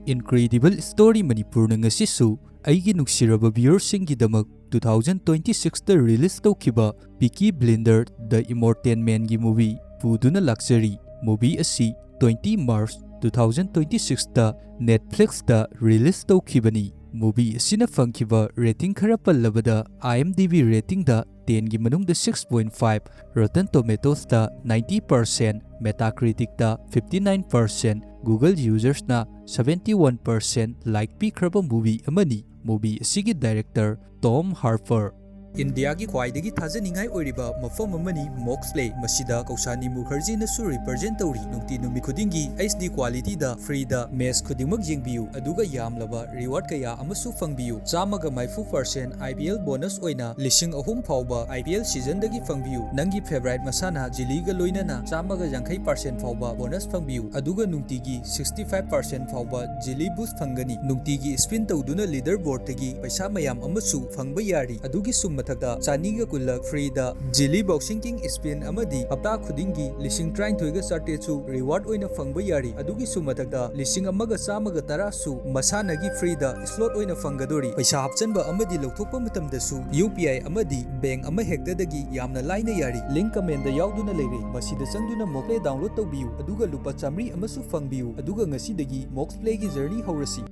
Incredible Story Manipur ngasisu aigi nuksiraba viewersinggidamak 2026 da release tawkiba Peaky Blinders The Immortal Man gi movie puduna luxury movie asi 20 March 2026 da Netflix da release tawkibani. Movie asina fangkiba rating khara pallabada IMDb rating da 10 gi manungda 6.5, Rotten Tomatoes da 90%, Metacritic da 59%, Google users na 71% like pikraba movie amani. Movie asigi director Tom Harper. India की ख्वाइदगी थाजनिंगाई ओइरिबा मफम अमनी मॉक्स play मसिदा कौसानी मुखर्जी नसु represent तौरी नुक्ति नुमि खुदिंगी HD क्वालिटी दा फ्री दा मैच खुदिंगमक जिंगबियु अदुगा यामलबा रिवार्ड कया अमसु फंगबियु चामगा 5% IPL बोनस ओइना लिसिंग अहुम फाउबा IPL सीजन दगी फंगबियु नंगी फेवरेट मसाना जिलीगा लोइनाना चामगा 50% फाउबा बोनस फंगबियु अदुगा नुक्तिगी 65% फाउबा जिली बूस्ट फंगनी नुक्तिगी स्पिन तौदुना लीडर बोर्ड तगी पैसा मयाम अमसु फंगबा यारी अदुगी सुम चानीगा कुलक फ्रीदा जिली बॉक्सिंग किंग स्पिन अमदी हप्ता खुदिंगी लिसिंग 33 चार्टेसु रिवार्ड ओइना फंगबा यारी अदुगी सुमथकदा लिसिंग अमगा चामगा 10 सु मसानगी फ्रीदा स्लॉट ओइना फंगदोरी पैसा हापचनबा अमदी लौथोकपा मतमदसु UPI अमदी बैंक अमा हेक्टदगी यामना लाइना यारी लिंक कमेंट दा यावदुना लेरे मसिदा चंगदुना मोक्ले डाउनलोड तौबियु अदुगा लुपा चामरी अमसु फंगबियु अदुगा ngasiदगी मॉक्स प्ले की journey हौरसी.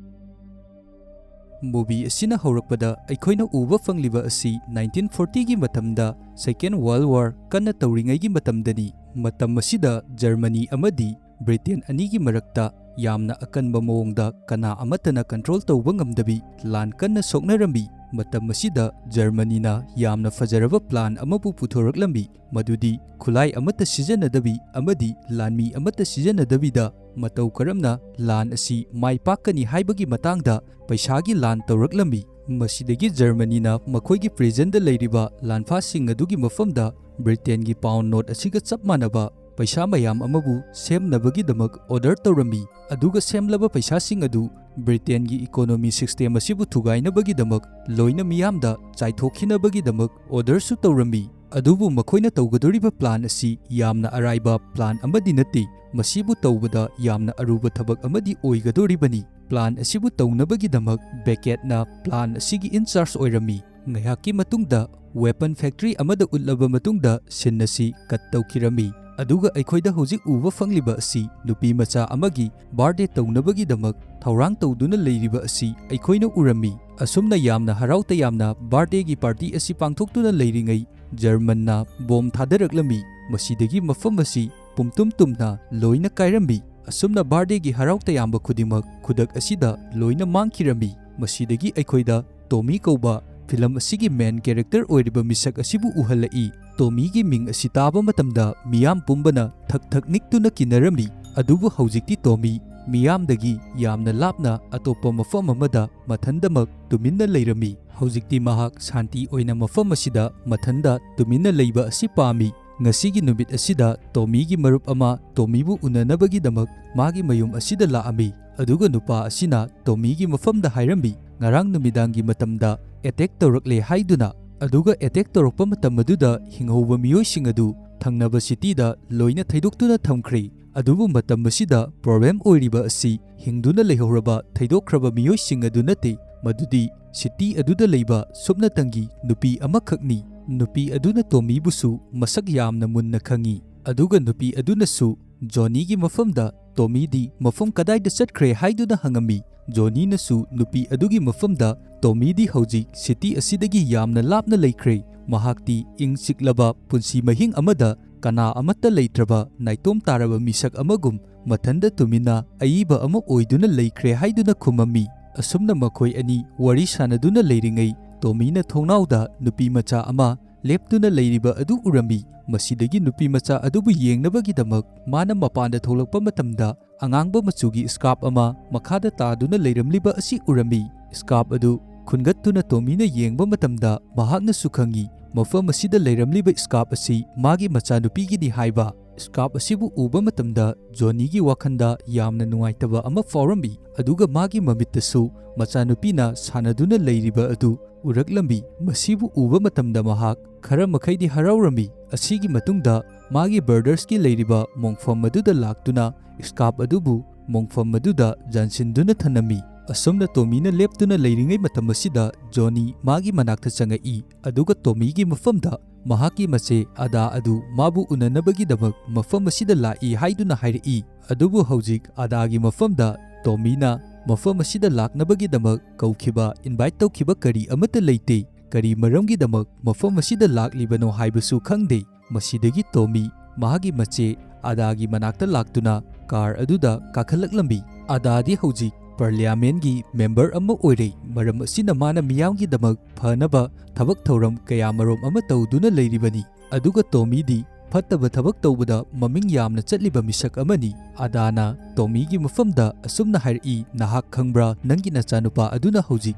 Movie asina haurakpada aikoina uba fangliba asi 1940 gi matamda Second World War kanna tauringai gi matamdani. Matam asida Germany amadi Britain ani gi marakta yamna akanba mawongda kana amatana control tawba ngamdabi lan kanna soknarambi. Matam asida Germany na yamna fajaraba plan amabu puthoraklambi madudi khulai amata sijanadabi amadi lanmi amata sijanadabida Matou karamna lan asi mai pakani haibagi matangda paisagi lan tawraklambi. Masidagi Germany na makhoigi prison da leiriba lanfasing adugi mafamda Britain gi pound note asiga chap manaba paisa mayam amabu semnabagi damak order tawrambi. Aduga semlaba paisa sing adu Britain gi economy system asibu thugainabagi damak loina miyamda chaithokhinabagi damak order su tawrambi. Adubu makhoina tawgadoriba plan asi yamna araiba plan amadi nati masibu tawbada yamna aruba thabak amadi oigadoribani. Plan asibu tawnabagi damak Beckett na plan asigi in charge oirami. Ngayaki matungda weapon factory amada utlaba matungda sinnasi kat tawkirami. Aduga aikoida hojik uba fangliba asi nupi macha amagi birthday tawnabagi damak thaurang tawduna leiriba asi aikoina urami. Asumna yamna harauta yamna birthday gi party asi pangthoktuna leiringai German na bomb thadaraklami. Masidagi mafam asi pumtum tumna loina kairambi. Asumna birthday gi harauta yamba khudimak khudak asida loina mangkirami. Masidagi aikoida Tommy kauba film asigi main character oiriba misak asibu uhalai. Tommy gi ming asitaba matamda miyam pumbana thak niktuna kinarami. Adubu haujikti Tommy miyamdagi yamna lapna atopa mafam amada mathandamak tuminna leirami. Haujikti mahak santi oina mafam asida mathanda tuminna leiba asi pami. Ngasigi numit asida Tommy gi marup ama Tommy bu unanabagi damak magi mayum asida laami. Aduga nupa asina Tommy gi mafamda hairambi. Ngarang numidangi matamda attack tawrakle haiduna. Aduga attack tawrakpa matam aduda hinghauba miyoising adu thangnaba city da loina thaidoktuna thamkhri. Adubu matam asida problem oiriba asi hingduna leihoraba thaidokhraba miyoising adu nate madudi city aduda leiba supnatangi nupi amakhakni. Nupi aduna Tommy busu masak yamna munna khangi. Aduga nupi adunasu Johnny gi mafamda Tommy di mafam kadaida chatkre haiduna hangami. Johnny nasu nupi adugi mafamda Tommy di hauji city asidagi yamna lapna leikre. Mahakti ing siklaba punsi mahing amada kana amata leitraba naitom taraba misak amagum mathanda tumina aiba ama oiduna leikre haiduna khumami. Asumna makhoi ani wari sanaduna leiringai Tommy na thongnauda nupi macha ama leptuna leiriba adu urami. Masidagi nupi macha adubu yengnabagi damak mana mapanda tholakpa matamda angangba machugi scarf ama makhada taduna leiramliba asi urami. Scarf adu khungattuna Tommy na yengba matamda mahakna sukhangi mafam asida leiramliba scarf asi magi macha nupi gi ni haiba. Scarf asibu uba matamda Johnny gi wakhanda yamna nungaitaba ama faurambi. Aduga magi mamittasu macha nupi na sanaduna leiriba adu uraklambi. Masibu uba matamda mahak khara makhaidi haraurambi. Asigi matungda magi brothers ki leiriba mongfam aduda laktuna scarf adubu ꯃꯣꯡꯐꯝ ꯑꯗꯨꯗ ꯌꯥꯟꯁꯤꯟꯗꯨꯅ ꯊꯅꯝꯃꯤ꯫ ꯑꯁꯨꯝꯅ ꯇꯣꯃꯤꯅ ꯂꯦꯞꯇꯨꯅ ꯂꯩꯔꯤꯉꯩ ꯃꯇꯝ ꯑꯁꯤꯗ ꯖꯣꯅꯤ ꯃꯥꯒꯤ ꯃꯅꯥꯛꯇ ꯆꯪꯉꯛꯏ ꯑꯗꯨꯒ ꯇꯣꯃꯤꯒꯤ ꯃꯐꯝꯗ ꯃꯍꯥꯛꯀꯤ ꯃꯆꯦ ꯑꯗꯥ ꯑꯗꯨ ꯃꯥꯕꯨ ꯎꯅꯅꯕꯒꯤꯗꯃꯛ ꯃꯐꯝ ꯑꯁꯤꯗ ꯂꯥꯛꯏ ꯍꯥꯏꯗꯨꯅ ꯍꯥꯏꯔꯛꯏ꯫ ꯑꯗꯨꯕꯨ ꯍꯧꯖꯤꯛ ꯑꯗꯥꯒꯤ ꯃꯐꯝꯗ ꯇꯣꯃꯤꯅ ꯃꯐꯝ ꯑꯁꯤꯗ ꯂꯥꯛꯅꯕꯒꯤꯗꯃꯛ ꯀꯧꯈꯤꯕ ꯏꯟꯚꯥꯏꯠ ꯇꯧꯈꯤꯕ ꯀꯔꯤ ꯑꯃꯠꯇ ꯂꯩꯇꯦ꯫ ꯀꯔꯤ ꯃꯔꯝꯒꯤꯗꯃꯛ ꯃꯐꯝ ꯑꯁꯤꯗ ꯂꯥꯛꯂꯤꯕꯅꯣ ꯍꯥꯏꯕꯁꯨ ꯈꯪꯗꯦ꯫ ꯃꯁꯤꯗꯒꯤ ꯇꯣꯃꯤ ꯃꯍꯥꯛꯀꯤ ꯃꯆꯦ ꯑꯗꯥꯒꯤ ꯃꯅꯥꯛꯇ ꯂꯥꯛꯇꯨꯅ ꯀꯥꯔ ꯑꯗꯨꯗ ꯀꯥꯈꯠꯂꯛꯂꯝꯃꯤ꯫ ꯑꯗꯥꯗꯤ ꯍꯧꯖꯤꯛ ꯄꯥꯔꯂꯤꯌꯥꯃꯦꯟꯒꯤ ꯃꯦꯝꯕꯔ ꯑꯃ ꯑꯣꯏꯔꯦ꯫ ꯃꯔꯝ ꯑꯁꯤꯅ ꯃꯥꯅ ꯃꯤꯌꯥꯝꯒꯤꯗꯃꯛ ꯐꯅꯕ ꯊꯕꯛ ꯊꯧꯔꯝ ꯀꯌꯥꯃꯔꯣꯝ ꯑꯃ ꯇꯧꯗꯨꯅ ꯂꯩꯔꯤꯕꯅꯤ꯫ ꯑꯗꯨꯒ ꯇꯣꯃꯤꯗꯤ ꯐꯠꯇꯕ ꯊꯕꯛ ꯇꯧꯕꯗ ꯃꯃꯤꯡ ꯌꯥꯝꯅ ꯆꯠꯂꯤꯕ ꯃꯤꯁꯛ ꯑꯃꯅꯤ꯫ ꯑꯗꯥꯅ ꯇꯣꯃꯤꯒꯤ ꯃꯐꯝꯗ ꯑꯁꯨꯝꯅ ꯍꯥꯏꯔꯛꯏ, ꯅꯍꯥꯛ ꯈꯪꯕ꯭ꯔꯥ ꯅꯪꯒꯤ ꯅꯆꯥꯅꯨꯄꯥ ꯑꯗꯨꯅ ꯍꯧꯖꯤꯛ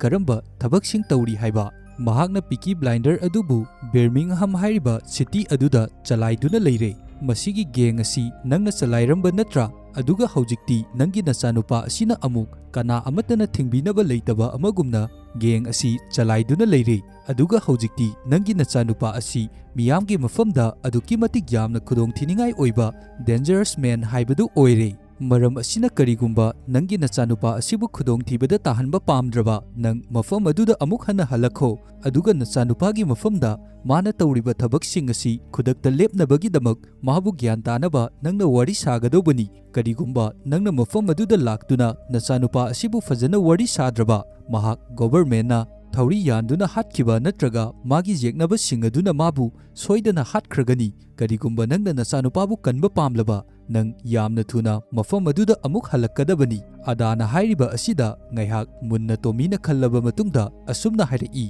ꯀꯔꯝꯕ ꯊꯕꯛꯁꯤꯡ ꯇꯧꯔꯤ ꯍꯥꯏꯕ? ꯃꯍꯥꯛꯅ ꯄꯤꯀꯤ ꯕ꯭ꯂꯥꯏꯟꯗꯔ ꯑꯗꯨꯕꯨ ꯕꯤꯔꯃꯤꯡꯍꯝ ꯍꯥꯏꯔꯤꯕ ꯁꯤꯇꯤ ꯑꯗꯨꯗ ꯆꯂꯥꯏꯗꯨꯅ ꯂꯩꯔꯦ꯫ ꯃꯁꯤꯒꯤ ꯒꯦꯡ ꯑꯁꯤ ꯅꯪꯅ ꯆꯂꯥꯏꯔꯝꯕ ꯅꯠꯇ꯭ꯔꯥ? ꯑꯗꯨꯒ ꯍꯧꯖꯤꯛꯇꯤ ꯅꯪꯒꯤ ꯅꯆꯥꯅꯨꯄꯥ ꯑꯁꯤꯅ ꯑꯃꯨꯛ ꯀꯅꯥ ꯑꯃꯠꯇꯅ ꯊꯤꯡꯕꯤꯅꯕ ꯂꯩꯇꯕ ꯑꯃꯒꯨꯝꯅ ꯒꯦꯡ ꯑꯁꯤ ꯆꯂꯥꯏꯗꯨꯅ ꯂꯩꯔꯦ꯫ ꯑꯗꯨꯒ ꯍꯧꯖꯤꯛꯇꯤ ꯅꯪꯒꯤ ꯅꯆꯥꯅꯨꯄꯥ ꯑꯁꯤ ꯃꯤꯌꯥꯝꯒꯤ ꯃꯐꯝꯗ ꯑꯗꯨꯛꯀꯤ ꯃꯇꯤꯛ ꯌꯥꯝꯅ ꯈꯨꯗꯣꯡꯊꯤꯅꯤꯡꯉꯥꯏ ꯑꯣꯏꯕ ꯗꯦꯟꯖꯔꯁ ꯃꯦꯟ ꯍꯥꯏꯕꯗꯨ ꯑꯣꯏꯔꯦ꯫ ꯃꯔꯝ ꯑꯁꯤꯅ ꯀꯔꯤꯒꯨꯝꯕ ꯅꯪꯒꯤ ꯅꯆꯥꯅꯨꯄꯥ ꯑꯁꯤꯕꯨ ꯈꯨꯗꯣꯡꯊꯤꯕꯗ ꯇꯥꯍꯟꯕ ꯄꯥꯝꯗ꯭ꯔꯕ ꯅꯪ ꯃꯐꯝ ꯑꯗꯨꯗ ꯑꯃꯨꯛ ꯍꯟꯅ ꯍꯜꯂꯛꯈꯣ꯫ ꯑꯗꯨꯒ ꯅꯆꯥꯅꯨꯄꯥꯒꯤ ꯃꯐꯝꯗ ꯃꯥꯅ ꯇꯧꯔꯤꯕ ꯊꯕꯛꯁꯤꯡ ꯑꯁꯤ ꯈꯨꯗꯛꯇ ꯂꯦꯞꯅꯕꯒꯤꯗꯃꯛ ꯃꯥꯕꯨ ꯒ꯭ꯌꯥꯟ ꯇꯥꯅꯕ ꯅꯪꯅ ꯋꯥꯔꯤ ꯁꯥꯒꯗꯧꯕꯅꯤ꯫ ꯀꯔꯤꯒꯨꯝꯕ ꯅꯪꯅ ꯃꯐꯝ ꯑꯗꯨꯗ ꯂꯥꯛꯇꯨꯅ ꯅꯆꯥꯅꯨꯄꯥ ꯑꯁꯤꯕꯨ ꯐꯖꯅ ꯋꯥꯔꯤ ꯁꯥꯗ꯭ꯔꯕ ꯃꯍꯥꯛ ꯒꯣꯚꯔꯟꯃꯦꯟꯠꯅ ꯊꯧꯔꯤ ꯌꯥꯟꯗꯨꯅ ꯍꯥꯠꯈꯤꯕ ꯅꯠꯇ꯭ꯔꯒ ꯃꯥꯒꯤ ꯌꯦꯛꯅꯕꯁꯤꯡ ꯑꯗꯨꯅ ꯃꯥꯕꯨ ꯁꯣꯏꯗꯅ ꯍꯥꯠꯈ꯭ꯔꯒꯅꯤ꯫ ꯀꯔꯤꯒꯨꯝꯕ ꯅꯪꯅ ꯅꯆꯥꯅꯨꯄꯥꯕꯨ ꯀꯟꯕ ꯄꯥꯝꯂꯕ ꯅꯪ ꯌꯥꯝꯅ ꯊꯨꯅ ꯃꯐꯝ ꯑꯗꯨꯗ ꯑꯃꯨꯛ ꯍꯜꯂꯛꯀꯗꯕꯅꯤ꯫ ꯑꯗꯥꯅ ꯍꯥꯏꯔꯤꯕ ꯑꯁꯤꯗ ꯉꯥꯏꯍꯥꯛ ꯃꯨꯟꯅ ꯇꯣꯃꯤꯅ ꯈꯜꯂꯕ ꯃꯇꯨꯡꯗ ꯑꯁꯨꯝꯅ ꯍꯥꯏꯔꯛꯏ,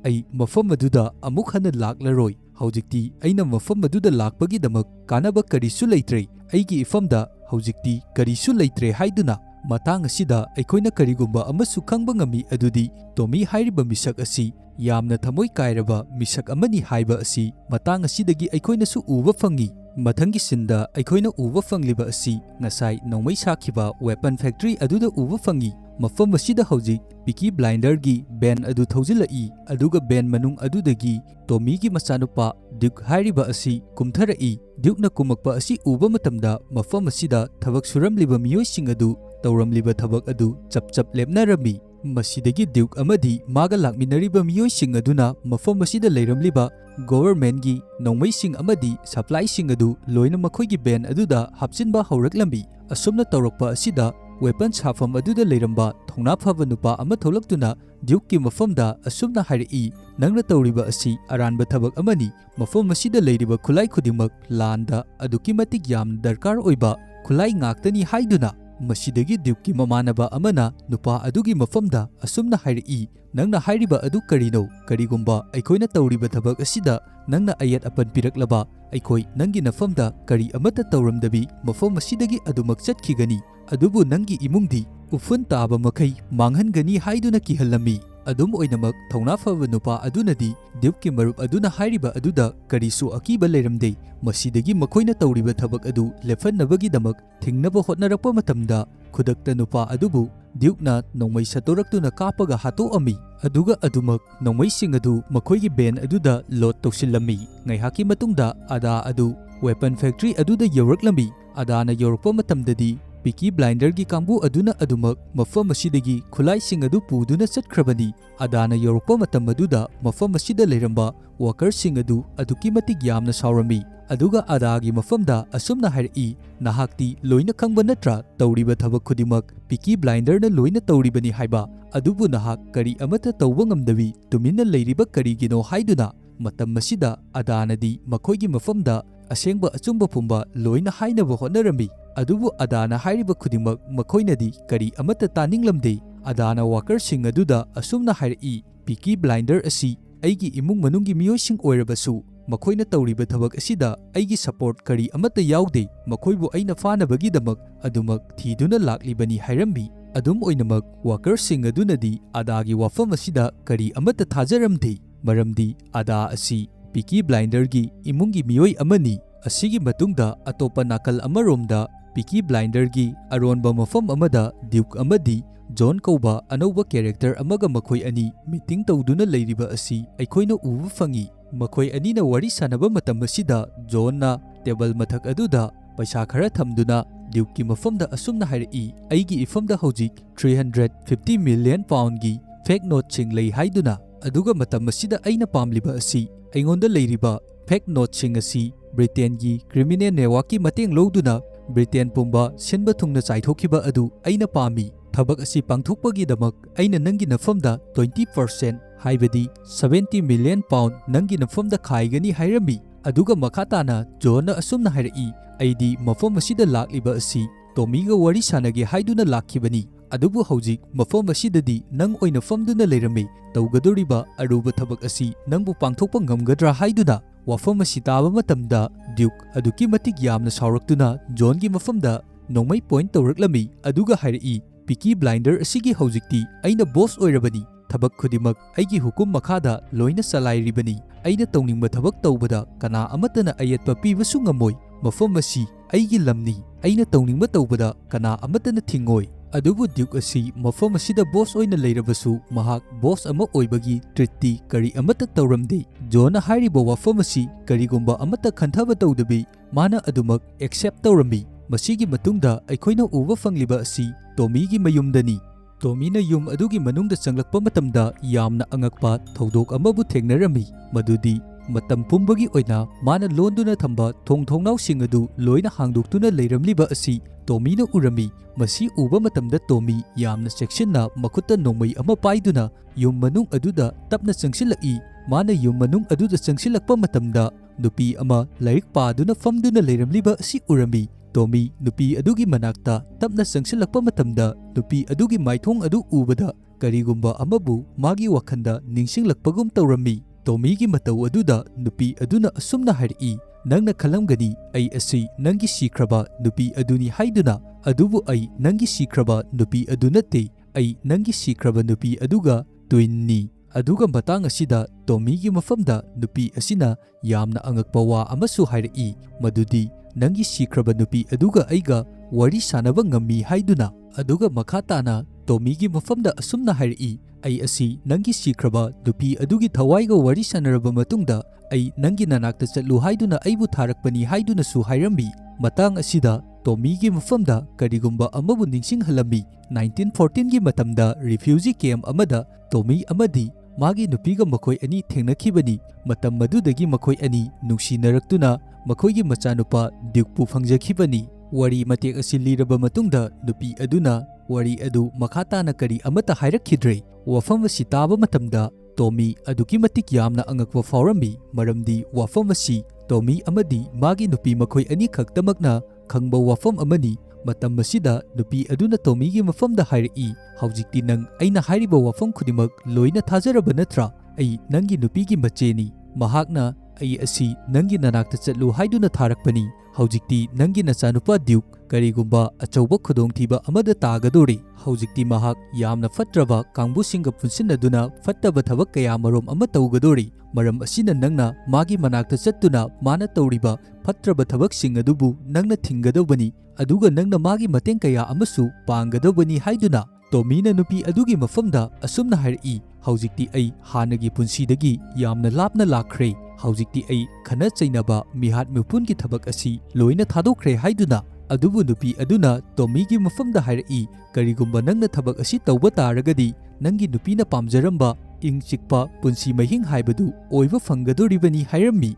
ꯑꯩ ꯃꯐꯝ ꯑꯗꯨꯗ ꯑꯃꯨꯛ ꯍꯟꯅ ꯂꯥꯛꯂꯔꯣꯏ꯫ ꯍꯧꯖꯤꯛꯇꯤ ꯑꯩꯅ ꯃꯐꯝ ꯑꯗꯨꯗ ꯂꯥꯛꯄꯒꯤꯗꯃꯛ ꯀꯥꯟꯅꯕ ꯀꯔꯤꯁꯨ ꯂꯩꯇ꯭ꯔꯦ꯫ ꯑꯩꯒꯤ ꯏꯐꯝꯗ ꯍꯧꯖꯤꯛꯇꯤ ꯀꯔꯤꯁꯨ ꯂꯩꯇ꯭ꯔꯦ ꯍꯥꯏꯗꯨꯅ ꯃꯇꯥꯡ ꯑꯁꯤꯗ ꯑꯩꯈꯣꯏꯅ ꯀꯔꯤꯒꯨꯝꯕ ꯑꯃꯁꯨ ꯈꯪꯕ ꯉꯝꯃꯤ ꯑꯗꯨꯗꯤ ꯇꯣꯃꯤ ꯍꯥꯏꯔꯤꯕ ꯃꯤꯁꯛ ꯑꯁꯤ ꯌꯥꯝꯅ ꯊꯃꯣꯏ ꯀꯥꯏꯔꯕ ꯃꯤꯁꯛ ꯑꯃꯅꯤ ꯍꯥꯏꯕ ꯑꯁꯤ ꯃꯇꯥꯡ ꯑꯁꯤꯗꯒꯤ ꯑꯩꯈꯣꯏꯅꯁꯨ ꯎꯕ ꯐꯪꯉꯤ꯫ ꯃꯊꯪꯒꯤ ꯁꯤꯟꯗ ꯑꯩꯈꯣꯏꯅ ꯎꯕ ꯐꯪꯂꯤꯕ ꯑꯁꯤ ꯉꯁꯥꯏ ꯅꯣꯡꯃꯩ ꯁꯥꯈꯤꯕ ꯋꯦꯄꯟ ꯐꯦꯛꯇ꯭ꯔꯤ ꯑꯗꯨꯗ ꯎꯕ ꯐꯪꯉꯤ꯫ ꯃꯐꯝ ꯑꯁꯤꯗ ꯍꯧꯖꯤꯛ ꯄꯤꯀꯤ ꯕ꯭ꯂꯥꯏꯟꯗꯔꯒꯤ ꯕꯦꯟ ꯑꯗꯨ ꯊꯧꯖꯤꯜꯂꯛꯏ ꯑꯗꯨꯒ ꯕꯦꯟ ꯃꯅꯨꯡ ꯑꯗꯨꯗꯒꯤ ꯇꯣꯃꯤꯒꯤ ꯃꯆꯥꯅꯨꯄꯥ ꯗ꯭ꯌꯨꯛ ꯍꯥꯏꯔꯤꯕ ꯑꯁꯤ ꯀꯨꯝꯊꯔꯛꯏ꯫ ꯗ꯭ꯌꯨꯛꯅ ꯀꯨꯝꯃꯛꯄ ꯑꯁꯤ ꯎꯕ ꯃꯇꯝꯗ ꯃꯐꯝ ꯑꯁꯤꯗ ꯊꯕꯛ ꯁꯨꯔꯝꯂꯤꯕ ꯃꯤꯑꯣꯏꯁꯤꯡ ꯑꯗꯨ ꯇꯧꯔꯝꯂꯤꯕ ꯊꯕꯛ ꯑꯗꯨ ꯆꯞ ꯂꯦꯞꯅꯔꯝꯃꯤ꯫ ꯃꯁꯤꯗꯒꯤ ꯗ꯭ꯌꯨꯛ ꯑꯃꯗꯤ ꯃꯥꯒ ꯂꯥꯛꯃꯤꯟꯅꯔꯤꯕ ꯃꯤꯑꯣꯏꯁꯤꯡ ꯑꯗꯨꯅ ꯃꯐꯝ ꯑꯁꯤꯗ ꯂꯩꯔꯝꯂꯤꯕ ꯒꯣꯚꯔꯟꯃꯦꯟꯠꯒꯤ ꯅꯣꯡꯃꯩꯁꯤꯡ ꯑꯃꯗꯤ ꯁꯄ꯭ꯂꯥꯏꯁꯤꯡ ꯑꯗꯨ ꯂꯣꯏꯅ ꯃꯈꯣꯏꯒꯤ ꯕꯦꯟ ꯑꯗꯨꯗ ꯍꯥꯞꯆꯤꯟꯕ ꯍꯧꯔꯛꯂꯝꯃꯤ꯫ ꯑꯁꯨꯝꯅ ꯇꯧꯔꯛꯄ ꯑꯁꯤꯗ ꯋꯦꯄꯟ ꯁꯥꯐꯝ ꯑꯗꯨꯗ ꯂꯩꯔꯝꯕ ꯊꯧꯅꯥ ꯐꯕ ꯅꯨꯄꯥ ꯑꯃ ꯊꯣꯛꯂꯛꯇꯨꯅ ꯗ꯭ꯌꯨꯛꯀꯤ ꯃꯐꯝꯗ ꯑꯁꯨꯝꯅ ꯍꯥꯏꯔꯛꯏ, ꯅꯪꯅ ꯇꯧꯔꯤꯕ ꯑꯁꯤ ꯑꯔꯥꯟꯕ ꯊꯕꯛ ꯑꯃꯅꯤ꯫ ꯃꯐꯝ ꯑꯁꯤꯗ ꯂꯩꯔꯤꯕ ꯈꯨꯠꯂꯥꯏ ꯈꯨꯗꯤꯡꯃꯛ ꯂꯥꯟꯗ ꯑꯗꯨꯛꯀꯤ ꯃꯇꯤꯛ ꯌꯥꯝꯅ ꯗꯔꯀꯥꯔ ꯑꯣꯏꯕ ꯈꯨꯠꯂꯥꯏ ꯉꯥꯛꯇꯅꯤ ꯍꯥꯏꯗꯨꯅ꯫ ꯃꯁꯤꯗꯒꯤ ꯗ꯭ꯌꯨꯛꯀꯤ ꯃꯃꯥꯟꯅꯕ ꯑꯃꯅ ꯅꯨꯄꯥ ꯑꯗꯨꯒꯤ ꯃꯐꯝꯗ ꯑꯁꯨꯝꯅ ꯍꯥꯏꯔꯛꯏ, ꯅꯪꯅ ꯍꯥꯏꯔꯤꯕ ꯑꯗꯨ ꯀꯔꯤꯅꯣ? ꯀꯔꯤꯒꯨꯝꯕ ꯑꯩꯈꯣꯏꯅ ꯇꯧꯔꯤꯕ ꯊꯕꯛ ꯑꯁꯤꯗ ꯅꯪꯅ ꯑꯌꯦꯠ ꯑꯄꯟ ꯄꯤꯔꯛꯂꯕ ꯑꯩꯈꯣꯏ ꯅꯪꯒꯤ ꯅꯐꯝꯗ ꯀꯔꯤ ꯑꯃꯠꯇ ꯇꯧꯔꯝꯗꯕꯤ ꯃꯐꯝ ꯑꯁꯤꯗꯒꯤ ꯑꯗꯨꯃꯛ ꯆꯠꯈꯤꯒꯅꯤ꯫ ꯑꯗꯨꯕꯨ ꯅꯪꯒꯤ ꯏꯃꯨꯡꯗꯤ ꯎꯐꯨꯟ ꯇꯥꯕ ꯃꯈꯩ ꯃꯥꯡꯍꯟꯒꯅꯤ ꯍꯥꯏꯗꯨꯅ ꯀꯤꯍꯜꯂꯝꯃꯤ꯫ ꯑꯗꯨꯝ ꯑꯣꯏꯅꯃꯛ ꯊꯧꯅꯥ ꯐꯕ ꯅꯨꯄꯥ ꯑꯗꯨꯅꯗꯤ ꯗ꯭ꯌꯨꯛꯀꯤ ꯃꯔꯨꯞ ꯑꯗꯨꯅ ꯍꯥꯏꯔꯤꯕ ꯑꯗꯨꯗ ꯀꯔꯤꯁꯨ ꯑꯀꯤꯕ ꯂꯩꯔꯝꯗꯦ꯫ ꯃꯁꯤꯗꯒꯤ ꯃꯈꯣꯏꯅ ꯇꯧꯔꯤꯕ ꯊꯕꯛ ꯑꯗꯨ ꯂꯦꯞꯍꯟꯅꯕꯒꯤꯗꯃꯛ ꯊꯤꯡꯅꯕ ꯍꯣꯠꯅꯔꯛꯄ ꯃꯇꯝꯗ ꯈꯨꯗꯛꯇ ꯅꯨꯄꯥ ꯑꯗꯨꯕꯨ ꯗ꯭ꯌꯨꯛꯅ ꯅꯣꯡꯃꯩ ꯁꯠꯇꯣꯔꯛꯇꯨꯅ ꯀꯥꯞꯄꯒ ꯍꯥꯠꯇꯣꯛꯑꯝꯃꯤ꯫ ꯑꯗꯨꯒ ꯑꯗꯨꯃꯛ ꯅꯣꯡꯃꯩꯁꯤꯡ ꯑꯗꯨ ꯃꯈꯣꯏꯒꯤ ꯕꯦꯟ ꯑꯗꯨꯗ ꯂꯣꯗ ꯇꯧꯁꯤꯜꯂꯝꯃꯤ꯫ ꯉꯥꯏꯍꯥꯛꯀꯤ ꯃꯇꯨꯡꯗ ꯑꯗꯥ ꯑꯗꯨ ꯋꯦꯄꯟ ꯐꯦꯛꯇ꯭ꯔꯤ ꯑꯗꯨꯗ ꯌꯧꯔꯛꯂꯝꯃꯤ꯫ ꯑꯗꯥꯅ ꯌꯧꯔꯛꯄ ꯃꯇꯝꯗꯗꯤ ꯄꯤꯀꯤ ꯕ꯭ꯂꯥꯏꯟꯗꯔꯒꯤ ꯀꯥꯡꯕꯨ ꯑꯗꯨꯅ ꯑꯗꯨꯃꯛ ꯃꯐꯝ ꯑꯁꯤꯗꯒꯤ ꯈꯨꯠꯂꯥꯏꯁꯤꯡ ꯑꯗꯨ ꯄꯨꯗꯨꯅ ꯆꯠꯈ꯭ꯔꯕꯅꯤ꯫ ꯑꯗꯥꯅ ꯌꯧꯔꯛꯄ ꯃꯇꯝ ꯑꯗꯨꯗ ꯃꯐꯝ ꯑꯁꯤꯗ ꯂꯩꯔꯝꯕ ꯋꯥꯀꯔꯁꯤꯡ ꯑꯗꯨ ꯑꯗꯨꯛꯀꯤ ꯃꯇꯤꯛ ꯌꯥꯝꯅ ꯁꯥꯎꯔꯝꯃꯤ꯫ ꯑꯗꯨꯒ ꯑꯗꯥꯒꯤ ꯃꯐꯝꯗ ꯑꯁꯨꯝꯅ ꯍꯥꯏꯔꯛꯏ, ꯅꯍꯥꯛꯇꯤ ꯂꯣꯏꯅ ꯈꯪꯕ ꯅꯠꯇ꯭ꯔꯥ ꯇꯧꯔꯤꯕ ꯊꯕꯛ ꯈꯨꯗꯤꯡꯃꯛ ꯄꯤꯀꯤ ꯕ꯭ꯂꯥꯏꯟꯗꯔꯅ ꯂꯣꯏꯅ ꯇꯧꯔꯤꯕꯅꯤ ꯍꯥꯏꯕ? ꯑꯗꯨꯕꯨ ꯅꯍꯥꯛ ꯀꯔꯤ ꯑꯃꯠꯇ ꯇꯧꯕ ꯉꯝꯗꯕꯤ ꯇꯨꯃꯤꯟꯅ ꯂꯩꯔꯤꯕ ꯀꯔꯤꯒꯤꯅꯣ ꯍꯥꯏꯗꯨꯅ꯫ ꯃꯇꯝ ꯑꯁꯤꯗ ꯑꯗꯥꯅꯗꯤ ꯃꯈꯣꯏꯒꯤ ꯃꯐꯝꯗ ꯑꯁꯦꯡꯕ ꯑꯆꯨꯝꯕ ꯄꯨꯝꯕ ꯂꯣꯏꯅ ꯍꯥꯏꯅꯕ ꯍꯣꯠꯅꯔꯝꯃꯤ꯫ ꯑꯗꯨꯕꯨ ꯑꯗꯥꯅ ꯍꯥꯏꯔꯤꯕ ꯈꯨꯗꯤꯡꯃꯛ ꯃꯈꯣꯏꯅꯗꯤ ꯀꯔꯤ ꯑꯃꯠꯇ ꯇꯥꯅꯤꯡꯂꯝꯗꯦ꯫ ꯑꯗꯥꯅ ꯋꯥꯀꯔꯁꯤꯡ ꯑꯗꯨꯗ ꯑꯁꯨꯝꯅ ꯍꯥꯏꯔꯛꯏ, ꯄꯤꯀꯤ ꯕ꯭ꯂꯥꯏꯟꯗꯔ ꯑꯁꯤ ꯑꯩꯒꯤ ꯏꯃꯨꯡ ꯃꯅꯨꯡꯒꯤ ꯃꯤꯑꯣꯏꯁꯤꯡ ꯑꯣꯏꯔꯕꯁꯨ ꯃꯈꯣꯏꯅ ꯇꯧꯔꯤꯕ ꯊꯕꯛ ꯑꯁꯤꯗ ꯑꯩꯒꯤ ꯁꯄꯣꯔꯠ ꯀꯔꯤ ꯑꯃꯠꯇ ꯌꯥꯎꯗꯦ꯫ ꯃꯈꯣꯏꯕꯨ ꯑꯩꯅ ꯐꯥꯅꯕꯒꯤꯗꯃꯛ ꯑꯗꯨꯃꯛ ꯊꯤꯗꯨꯅ ꯂꯥꯛꯂꯤꯕꯅꯤ ꯍꯥꯏꯔꯝꯃꯤ꯫ ꯑꯗꯨꯝ ꯑꯣꯏꯅꯃꯛ ꯋꯥꯀꯔꯁꯤꯡ ꯑꯗꯨꯅꯗꯤ ꯑꯗꯥꯒꯤ ꯋꯥꯐꯝ ꯑꯁꯤꯗ ꯀꯔꯤ ꯑꯃꯠꯇ ꯊꯥꯖꯔꯝꯗꯦ꯫ ꯃꯔꯝꯗꯤ ꯑꯗꯥ ꯑꯁꯤ ꯄꯤꯀꯤ ꯕ꯭ꯂꯥꯏꯟꯗꯔꯒꯤ ꯏꯃꯨꯡꯒꯤ ꯃꯤꯑꯣꯏ ꯑꯃꯅꯤ꯫ ꯑꯁꯤꯒꯤ ꯃꯇꯨꯡꯗ ꯑꯇꯣꯞꯄ ꯅꯥꯀꯜ ꯑꯃꯔꯣꯝꯗ ꯄꯤꯀꯤ ꯕ꯭ꯂꯥꯏꯟꯗꯔꯒꯤ ꯑꯔꯣꯟꯕ ꯃꯐꯝ ꯑꯃꯗ ꯗ꯭ꯌꯨꯛ ꯑꯃꯗꯤ ꯖꯣꯟ ꯀꯧꯕ ꯑꯅꯧꯕ ꯀꯦꯔꯦꯛꯇꯔ ꯑꯃꯒ ꯃꯈꯣꯏ ꯑꯅꯤ ꯃꯤꯇꯤꯡ ꯇꯧꯗꯨꯅ ꯂꯩꯔꯤꯕ ꯑꯁꯤ ꯑꯩꯈꯣꯏꯅ ꯎꯕ ꯐꯪꯉꯤ꯫ ꯃꯈꯣꯏ ꯑꯅꯤꯅ ꯋꯥꯔꯤ ꯁꯥꯟꯅꯕ ꯃꯇꯝ ꯑꯁꯤꯗ ꯖꯣꯟꯅ ꯇꯦꯕꯜ ꯃꯊꯛ ꯑꯗꯨꯗ ꯄꯩꯁꯥ ꯈꯔ ꯊꯝꯗꯨꯅ ड्यूककी मफमदा असुमना हाइरई अइगी इफमदा हौजिक 350 मिलियन पाउंडगी फेक नोटसिंग लई हाइदुना अदुगा मतम मसिदा अइना पामलिबा असि अइंगोंदा लैरिबा फेक नोटसिंग असि ब्रिटेनगी क्रिमिनल नेटवर्ककी मतेंग लौदुना ब्रिटेन पुंबा सिनबा थुंगना चाइथोखिबा अदु अइना पामी थबक असि पांगथोकपगीदमक अइना नंगी नफमदा 20% हाइबदी 70 मिलियन पाउंड नंगी नफमदा खाइगनी हाइरमी अदुगा मखाताना जोना असुमना हाइरई अइदी मफम असिदा लाक्लिबा असि टोमीगा वरी सानगे हाइदुना लाखिबनी अदुबु हौजिक मफम असिददी नंग ओइना फमदुना लेरमे तौगदोरिबा अरुबा थबक असि नंगबु पांगथोकपा ngमगद्रा हाइदुना वफम असि ताबा मतमदा Duke अदुकी मतिक यामना सावरक्तुना जोनगी मफमदा नोंमै point तौरक्लमी अदुगा हाइरई Peaky Blinder असिगी हौजिकती अइना boss ओइरबनी थबक खुदिमक अइगी हुकुम मखादा लोइना सलाइरिबनी अइना तौनिंगबा थबक तौबदा कना अमतना अयतपा पीबसु ngमोइ मफम असि अइगी लमनी अइना तौनिंगबा तौबदा कना अमतना थिंगोइ अदुबु ड्यूक असि मफम असिदा बॉस ओइना लेरबसु महाक बॉस अमा ओइबगी ट्रीटी करी अमत तौरमदे जोना हाइरिबा वफम असि करीगुंबा अमत खंथबा तौदबी माना अदुमक एक्सेप्ट तौरमी मसिगी मतुंगदा अइखोइना उबा फंगलिबा असि टोमीगी मयुमदनी टोमीना युम अदुगी मनुंगदा चंगलक्पा मतमदा यामना अंगकपा थौदोक अमबु थेंगनरमी मदुदी मतम पुंबगी ओइना माना लोंदुना थंबा थोंगनाउसिंग अदु लोइना हांगदोक्तुना लेरमलिबा असि टोमीना उरमी मसी उबा मतमदा टोमी यामना सेक्शनना मखुत्ता नोंमै अमा पाइदुना युम मनुंग अदुदा तपना चंगसिलक्ई माना युम मनुंग अदुदा चंगसिलक्पा मतमदा नुपी अमा लाइरिक पादुना फमदुना लेरमलिबा असि उरमी टोमी नुपी अदुगी मनाक्ता तपना चंगसिलक्पा मतमदा नुपी अदुगी माइथोंग अदु उबदा करीगुंबा अमबु मागी वखंदा निंगसिंगलक्पगुम तौरमी टोमीगी मतौ अदुदा नुपी अदुना असुमना हाइरई नंगना खलमगनी अई असि नंगी सीख्रबा नुपी अदुनी हाइदुना अदुबु अई नंगी सीख्रबा नुपी अदु नत्ते अई नंगी सीख्रबा नुपी अदुगा ट्विननी अदुगा मतंग असिदा टोमीगी मफमदा नुपी असिना यामना अंगकपा वा अमसु हाइरई मदुदी नंगी सीख्रबा नुपी अदुगा अइगा वरी सानबा ngममी हाइदुना अदुगा मखाताना टोमीगी मफमदा असुमना हाइरई अई असि नंगी सीख्रबा नुपी अदुगी थवाइगा वरी सानरबा मतुंगदा अई नंगी ननाक्ता चलु हाइदुना अइबु थारकपनी हाइदुनासु हाइरमी मतंग असिदा टोमीगी मफमदा करीगुंबा अमबु निंगसिंग हलमी 1914 गी मतमदा रिफ्यूजी कैम्प अमदा टोमी अमदी मागी नुपीगा मखोय अनि थेंगनखिबनी मतम मदुदगी मखोय अनि नुंगसिनरक्तुना मखोयगी मचानुपा ड्यूकपु फंगजखिबनी वरी मतेक असि लिरबा मतुंगदा नुपी अदुना वरी अदु मखाताना करी अमता हाइरखिद्रे वफम असि ताबा मतमदा टोमी अदुकी मतिक यामना अंगकवा फावरमी मरमदी वफम असि टोमी अमदी मागी नुपी मखोय अनि खक्तमकना खंगबा वफम अमनी मतम असिदा नुपी अदुना टोमीगी मफमदा हाइरई हौजिकती नंग अइना हाइरिबा वफम खुदिमक लोइना थाजरबा नत्रा अई नंगी नुपीगी मचेनी महाकना अई असि नंगी ननाक्ता चलु हाइदुना थारकपनी हौजिकती नंगी नचानुपा ड्यूक करीगुंबा अचौबा खुदोंथीबा अमदा तागदोरे हौजिकती महाक यामना फट्रबा कांगबुसिंगा पुनसिनदुना फट्टबा थबक कया मरोम अमा तौगदोरे मरम असिना नंगना मागी मनाक्ता चत्तुना माना तौरिबा फट्रबा थबकसिंग अदुबु नंगना थिंगदोबनी अदुगा नंगना मागी मतेंग कया अमसु पांगदोबनी हाइदुना टोमीना नुपी अदुगी मफमदा असुमना हाइरई हौजिकती अई हानगी पुनसिदगी यामना लापना लाखरे हौजिकती अई खना चैनबा मिहात मिपुनगी थबक असि लोइना थादोखरे हाइदुना अदुबु नुपी अदुना टोमीगी मफमदा हाइरई करीगुंबा नंगना थबक असि तौबा तारगदी नंगी नुपीना पामजरंबा इंग चिकपा पुनसि महिंग हाइबदु ओइबा फंगदोरिबनी हाइरमी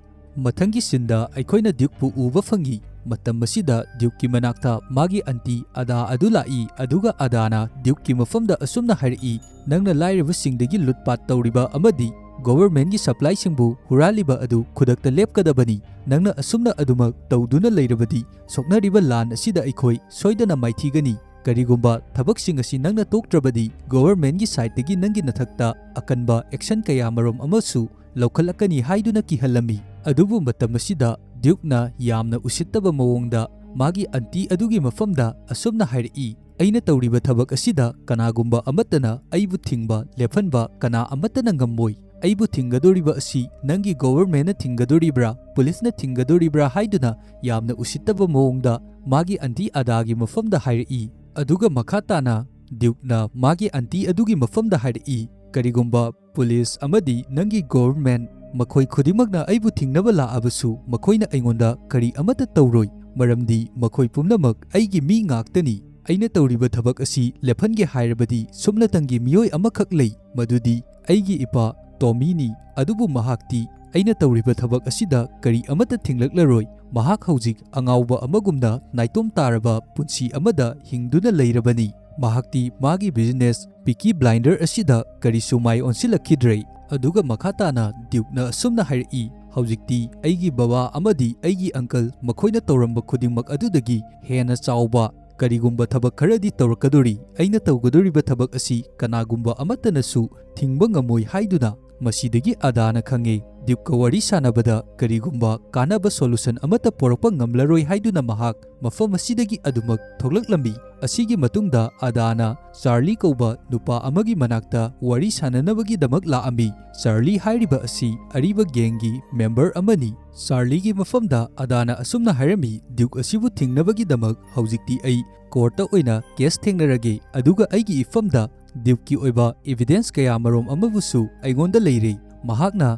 मथंगी सिंदा अइखोइना ड्यूकपु उबा फंगी मतम मसिदा ड्यूककी मनाक्ता मागी अंती अदा अदु लाई अदुगा अदाना ड्यूककी मफमदा असुमना हाइरई नंगना लाइरबसिंगदगी लुटपाट तौरिबा अमदी गवर्नमेंटगी सप्लाई सिंबु हुरालिबा अदु खुदक्ता लेपकदबनी नंगना असुमना अदुमक तौदुना लेरबदी सोकनरिबा लान असिदा अइखोइ सोइदना माइथीगनी करीगुंबा थबकसिंग असि नंगना तोक्ट्रबदी गवर्नमेंटगी साइडतगी नंगी नथक्ता अकनबा एक्शन कया मरोम अमसु लौखलकनी हाइदुना किहलमी अदुबु मतम असिदा ड्यूकना यामना उसित्तबा मवोंगदा मागी अंती अदुगी मफमदा असुमना हाइरई अइना तौरिबा थबक असिदा कनागुंबा अमतना अइबु थिंगबा लेफनबा कना अमतना ngमोइ अइबु थिंगदोरिबा असि नंगी गवर्नमेंटना थिंगदोरिब्रा पुलिसना थिंगदोरिब्रा हाइदुना यामना उसित्तबा मवोंगदा मागी अंती अदागी मफमदा हाइरई अदुगा मखाताना ड्यूकना मागी अंती अदुगी मफमदा हाइरई करीगुंबा पुलिस अमदी नंगी गवर्नमेंट मखोई खुदिमकना अइबु थिंगनबा लाअबसु मखोइना अइंगोंदा करी अमता तौरोइ ꯃꯔꯝꯗꯤ ꯃꯈꯣꯏ ꯄꯨꯝꯅꯃꯛ ꯑꯩꯒꯤ ꯃꯤ ꯉꯥꯛꯇꯅꯤ꯫ ꯑꯩꯅ ꯇꯧꯔꯤꯕ ꯊꯕꯛ ꯑꯁꯤ ꯂꯦꯞꯍꯟꯒꯦ ꯍꯥꯏꯔꯕꯗꯤ ꯁꯨꯞꯅꯇꯪꯒꯤ ꯃꯤꯑꯣꯏ ꯑꯃꯈꯛ ꯂꯩ, ꯃꯗꯨꯗꯤ ꯑꯩꯒꯤ ꯏꯄꯥ ꯇꯣꯃꯤꯅꯤ꯫ ꯑꯗꯨꯕꯨ ꯃꯍꯥꯛꯇꯤ ꯑꯩꯅ ꯇꯧꯔꯤꯕ ꯊꯕꯛ ꯑꯁꯤꯗ ꯀꯔꯤ ꯑꯃꯠꯇ ꯊꯤꯡꯂꯛꯂꯔꯣꯏ꯫ ꯃꯍꯥꯛ ꯍꯧꯖꯤꯛ ꯑꯉꯥꯎꯕ ꯑꯃꯒꯨꯝꯅ ꯅꯥꯏꯇꯣꯝ ꯇꯥꯔꯕ ꯄꯨꯟꯁꯤ ꯑꯃꯗ ꯍꯤꯡꯗꯨꯅ ꯂꯩꯔꯕꯅꯤ꯫ ꯃꯍꯥꯛꯇꯤ ꯃꯥꯒꯤ ꯕꯤꯖꯤꯅꯦꯁ ꯄꯤꯀꯤ ꯕ꯭ꯂꯥꯏꯟꯗꯔ ꯑꯁꯤꯗ ꯀꯔꯤꯁꯨ ꯃꯥꯏ ꯑꯣꯟꯁꯤꯜꯂꯛꯈꯤꯗ꯭ꯔꯦ꯫ ꯑꯗꯨꯒ ꯃꯈꯥ ꯇꯥꯅ ꯗ꯭ꯌꯨꯛꯅ ꯑꯁꯨꯝꯅ ꯍꯥꯏꯔꯛꯏ, ꯍꯧꯖꯤꯛꯇꯤ ꯑꯩꯒꯤ ꯕꯕꯥ ꯑꯃꯗꯤ ꯑꯩꯒꯤ ꯑꯪꯀꯜ ꯃꯈꯣꯏꯅ ꯇꯧꯔꯝꯕ ꯈꯨꯗꯤꯡꯃꯛ ꯑꯗꯨꯗꯒꯤ ꯍꯦꯟꯅ ꯆꯥꯎꯕ ꯀꯔꯤꯒꯨꯝꯕ ꯊꯕꯛ ꯈꯔꯗꯤ ꯇꯧꯔꯛꯀꯗꯣꯔꯤ꯫ ꯑꯩꯅ ꯇꯧꯒꯗꯧꯔꯤꯕ ꯊꯕꯛ ꯑꯁꯤ ꯀꯅꯥꯒꯨꯝꯕ ꯑꯃꯠꯇꯅꯁꯨ ꯊꯤꯡꯕ ꯉꯝꯃꯣꯏ ꯍꯥꯏꯗꯨꯅ ꯃꯁꯤꯗꯒꯤ ꯑꯗꯥꯅ ꯈꯪꯉꯦ꯫ ꯗ꯭ꯌꯨꯛꯀ ꯋꯥꯔꯤ ꯁꯥꯅꯕꯗ ꯀꯔꯤꯒꯨꯝꯕ ꯀꯥꯟꯅꯕ ꯁꯣꯂꯨꯁꯟ ꯑꯃꯠꯇ ꯄꯣꯔꯛꯄ ꯉꯝꯂꯔꯣꯏ ꯍꯥꯏꯗꯨꯅ ꯃꯍꯥꯛ ꯃꯐꯝ ꯑꯁꯤꯗꯒꯤ ꯑꯗꯨꯃꯛ ꯊꯣꯛꯂꯛꯂꯝꯃꯤ꯫ ꯑꯁꯤꯒꯤ ꯃꯇꯨꯡꯗ ꯑꯗꯥꯅ ꯆꯥꯔꯂꯤ ꯀꯧꯕ ꯅꯨꯄꯥ ꯑꯃꯒꯤ ꯃꯅꯥꯛꯇ ꯋꯥꯔꯤ ꯁꯥꯅꯅꯕꯒꯤꯗꯃꯛ ꯂꯥꯛꯑꯝꯃꯤ꯫ ꯆꯥꯔꯂꯤ ꯍꯥꯏꯔꯤꯕ ꯑꯁꯤ ꯑꯔꯤꯕ ꯒꯦꯡꯒꯤ ꯃꯦꯝꯕꯔ ꯑꯃꯅꯤ꯫ ꯆꯥꯔꯂꯤꯒꯤ ꯃꯐꯝꯗ ꯑꯗꯥꯅ ꯑꯁꯨꯝꯅ ꯍꯥꯏꯔꯝꯃꯤ, ꯗ꯭ꯌꯨꯛ ꯑꯁꯤꯕꯨ ꯊꯤꯡꯅꯕꯒꯤꯗꯃꯛ ꯍꯧꯖꯤꯛꯇꯤ ꯑꯩ ꯀꯣꯔꯠꯇ ꯑꯣꯏꯅ ꯀꯦꯁ ꯊꯦꯡꯅꯔꯒꯦ, ꯑꯗꯨꯒ ꯑꯩꯒꯤ ꯏꯐꯝꯗ ꯗ꯭ꯌꯨꯛꯀꯤ ꯑꯣꯏꯕ ꯏꯚꯤꯗꯦꯟꯁ ꯀꯌꯥ ꯃꯔꯣꯝ ꯑꯃꯕꯨꯁꯨ ꯑꯩꯉꯣꯟꯗ ꯂꯩꯔꯦ꯫ ꯃꯍꯥꯛꯅ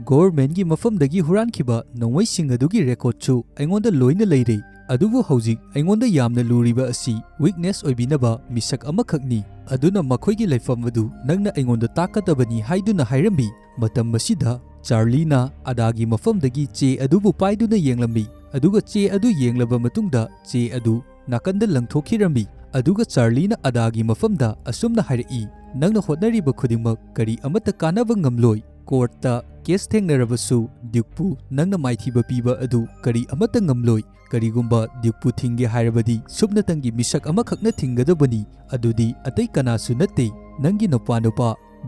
ꯒꯣꯚꯔꯟꯃꯦꯟꯠꯒꯤ ꯃꯐꯝꯗꯒꯤ ꯍꯨꯔꯥꯟꯈꯤꯕ ꯅꯣꯡꯃꯩꯁꯤꯡ ꯑꯗꯨꯒꯤ ꯔꯦꯀꯣꯔꯗꯁꯨ ꯑꯩꯉꯣꯟꯗ ꯂꯣꯏꯅ ꯂꯩꯔꯦ꯫ ꯑꯗꯨꯕꯨ ꯍꯧꯖꯤꯛ ꯑꯩꯉꯣꯟꯗ ꯌꯥꯝꯅ ꯂꯨꯔꯤꯕ ꯑꯁꯤ ꯋꯤꯛꯅꯦꯁ ꯑꯣꯏꯕꯤꯅꯕ ꯃꯤꯁꯛ ꯑꯃꯈꯛꯅꯤ, ꯑꯗꯨꯅ ꯃꯈꯣꯏꯒꯤ ꯂꯩꯐꯝ ꯑꯗꯨ ꯅꯪꯅ ꯑꯩꯉꯣꯟꯗ ꯇꯥꯛꯀꯗꯕꯅꯤ ꯍꯥꯏꯗꯨꯅ ꯍꯥꯏꯔꯝꯃꯤ꯫ ꯃꯇꯝ ꯑꯁꯤꯗ ꯆꯥꯔꯂꯤꯅ ꯑꯗꯥꯒꯤ ꯃꯐꯝꯗꯒꯤ ꯆꯦ ꯑꯗꯨꯕꯨ पाइदुना येंगलम्मी, अदुगा चे अदु येंगलबा मतुंगदा चे अदु नाकंदा लंगथोखिरम्मी। अदुगा चार्लीना अदागी मफमदा असुमना हाइरई, नंगना होटनरिबा खुदिंगमक करी अमत्ता कानाबा ngamloi। कोर्टता केस थेंगनरबसु ड्यूकपु नंगना माइथीबा पीबा अदु करी अमत्ता ngamloi। करीगुंबा ड्यूकपु थिंगे हाइरबदी सुबनतंगी मिसक अमखकना थिंगदबनी, अदुदी अतै कनासु नत्ते नंगी नुपा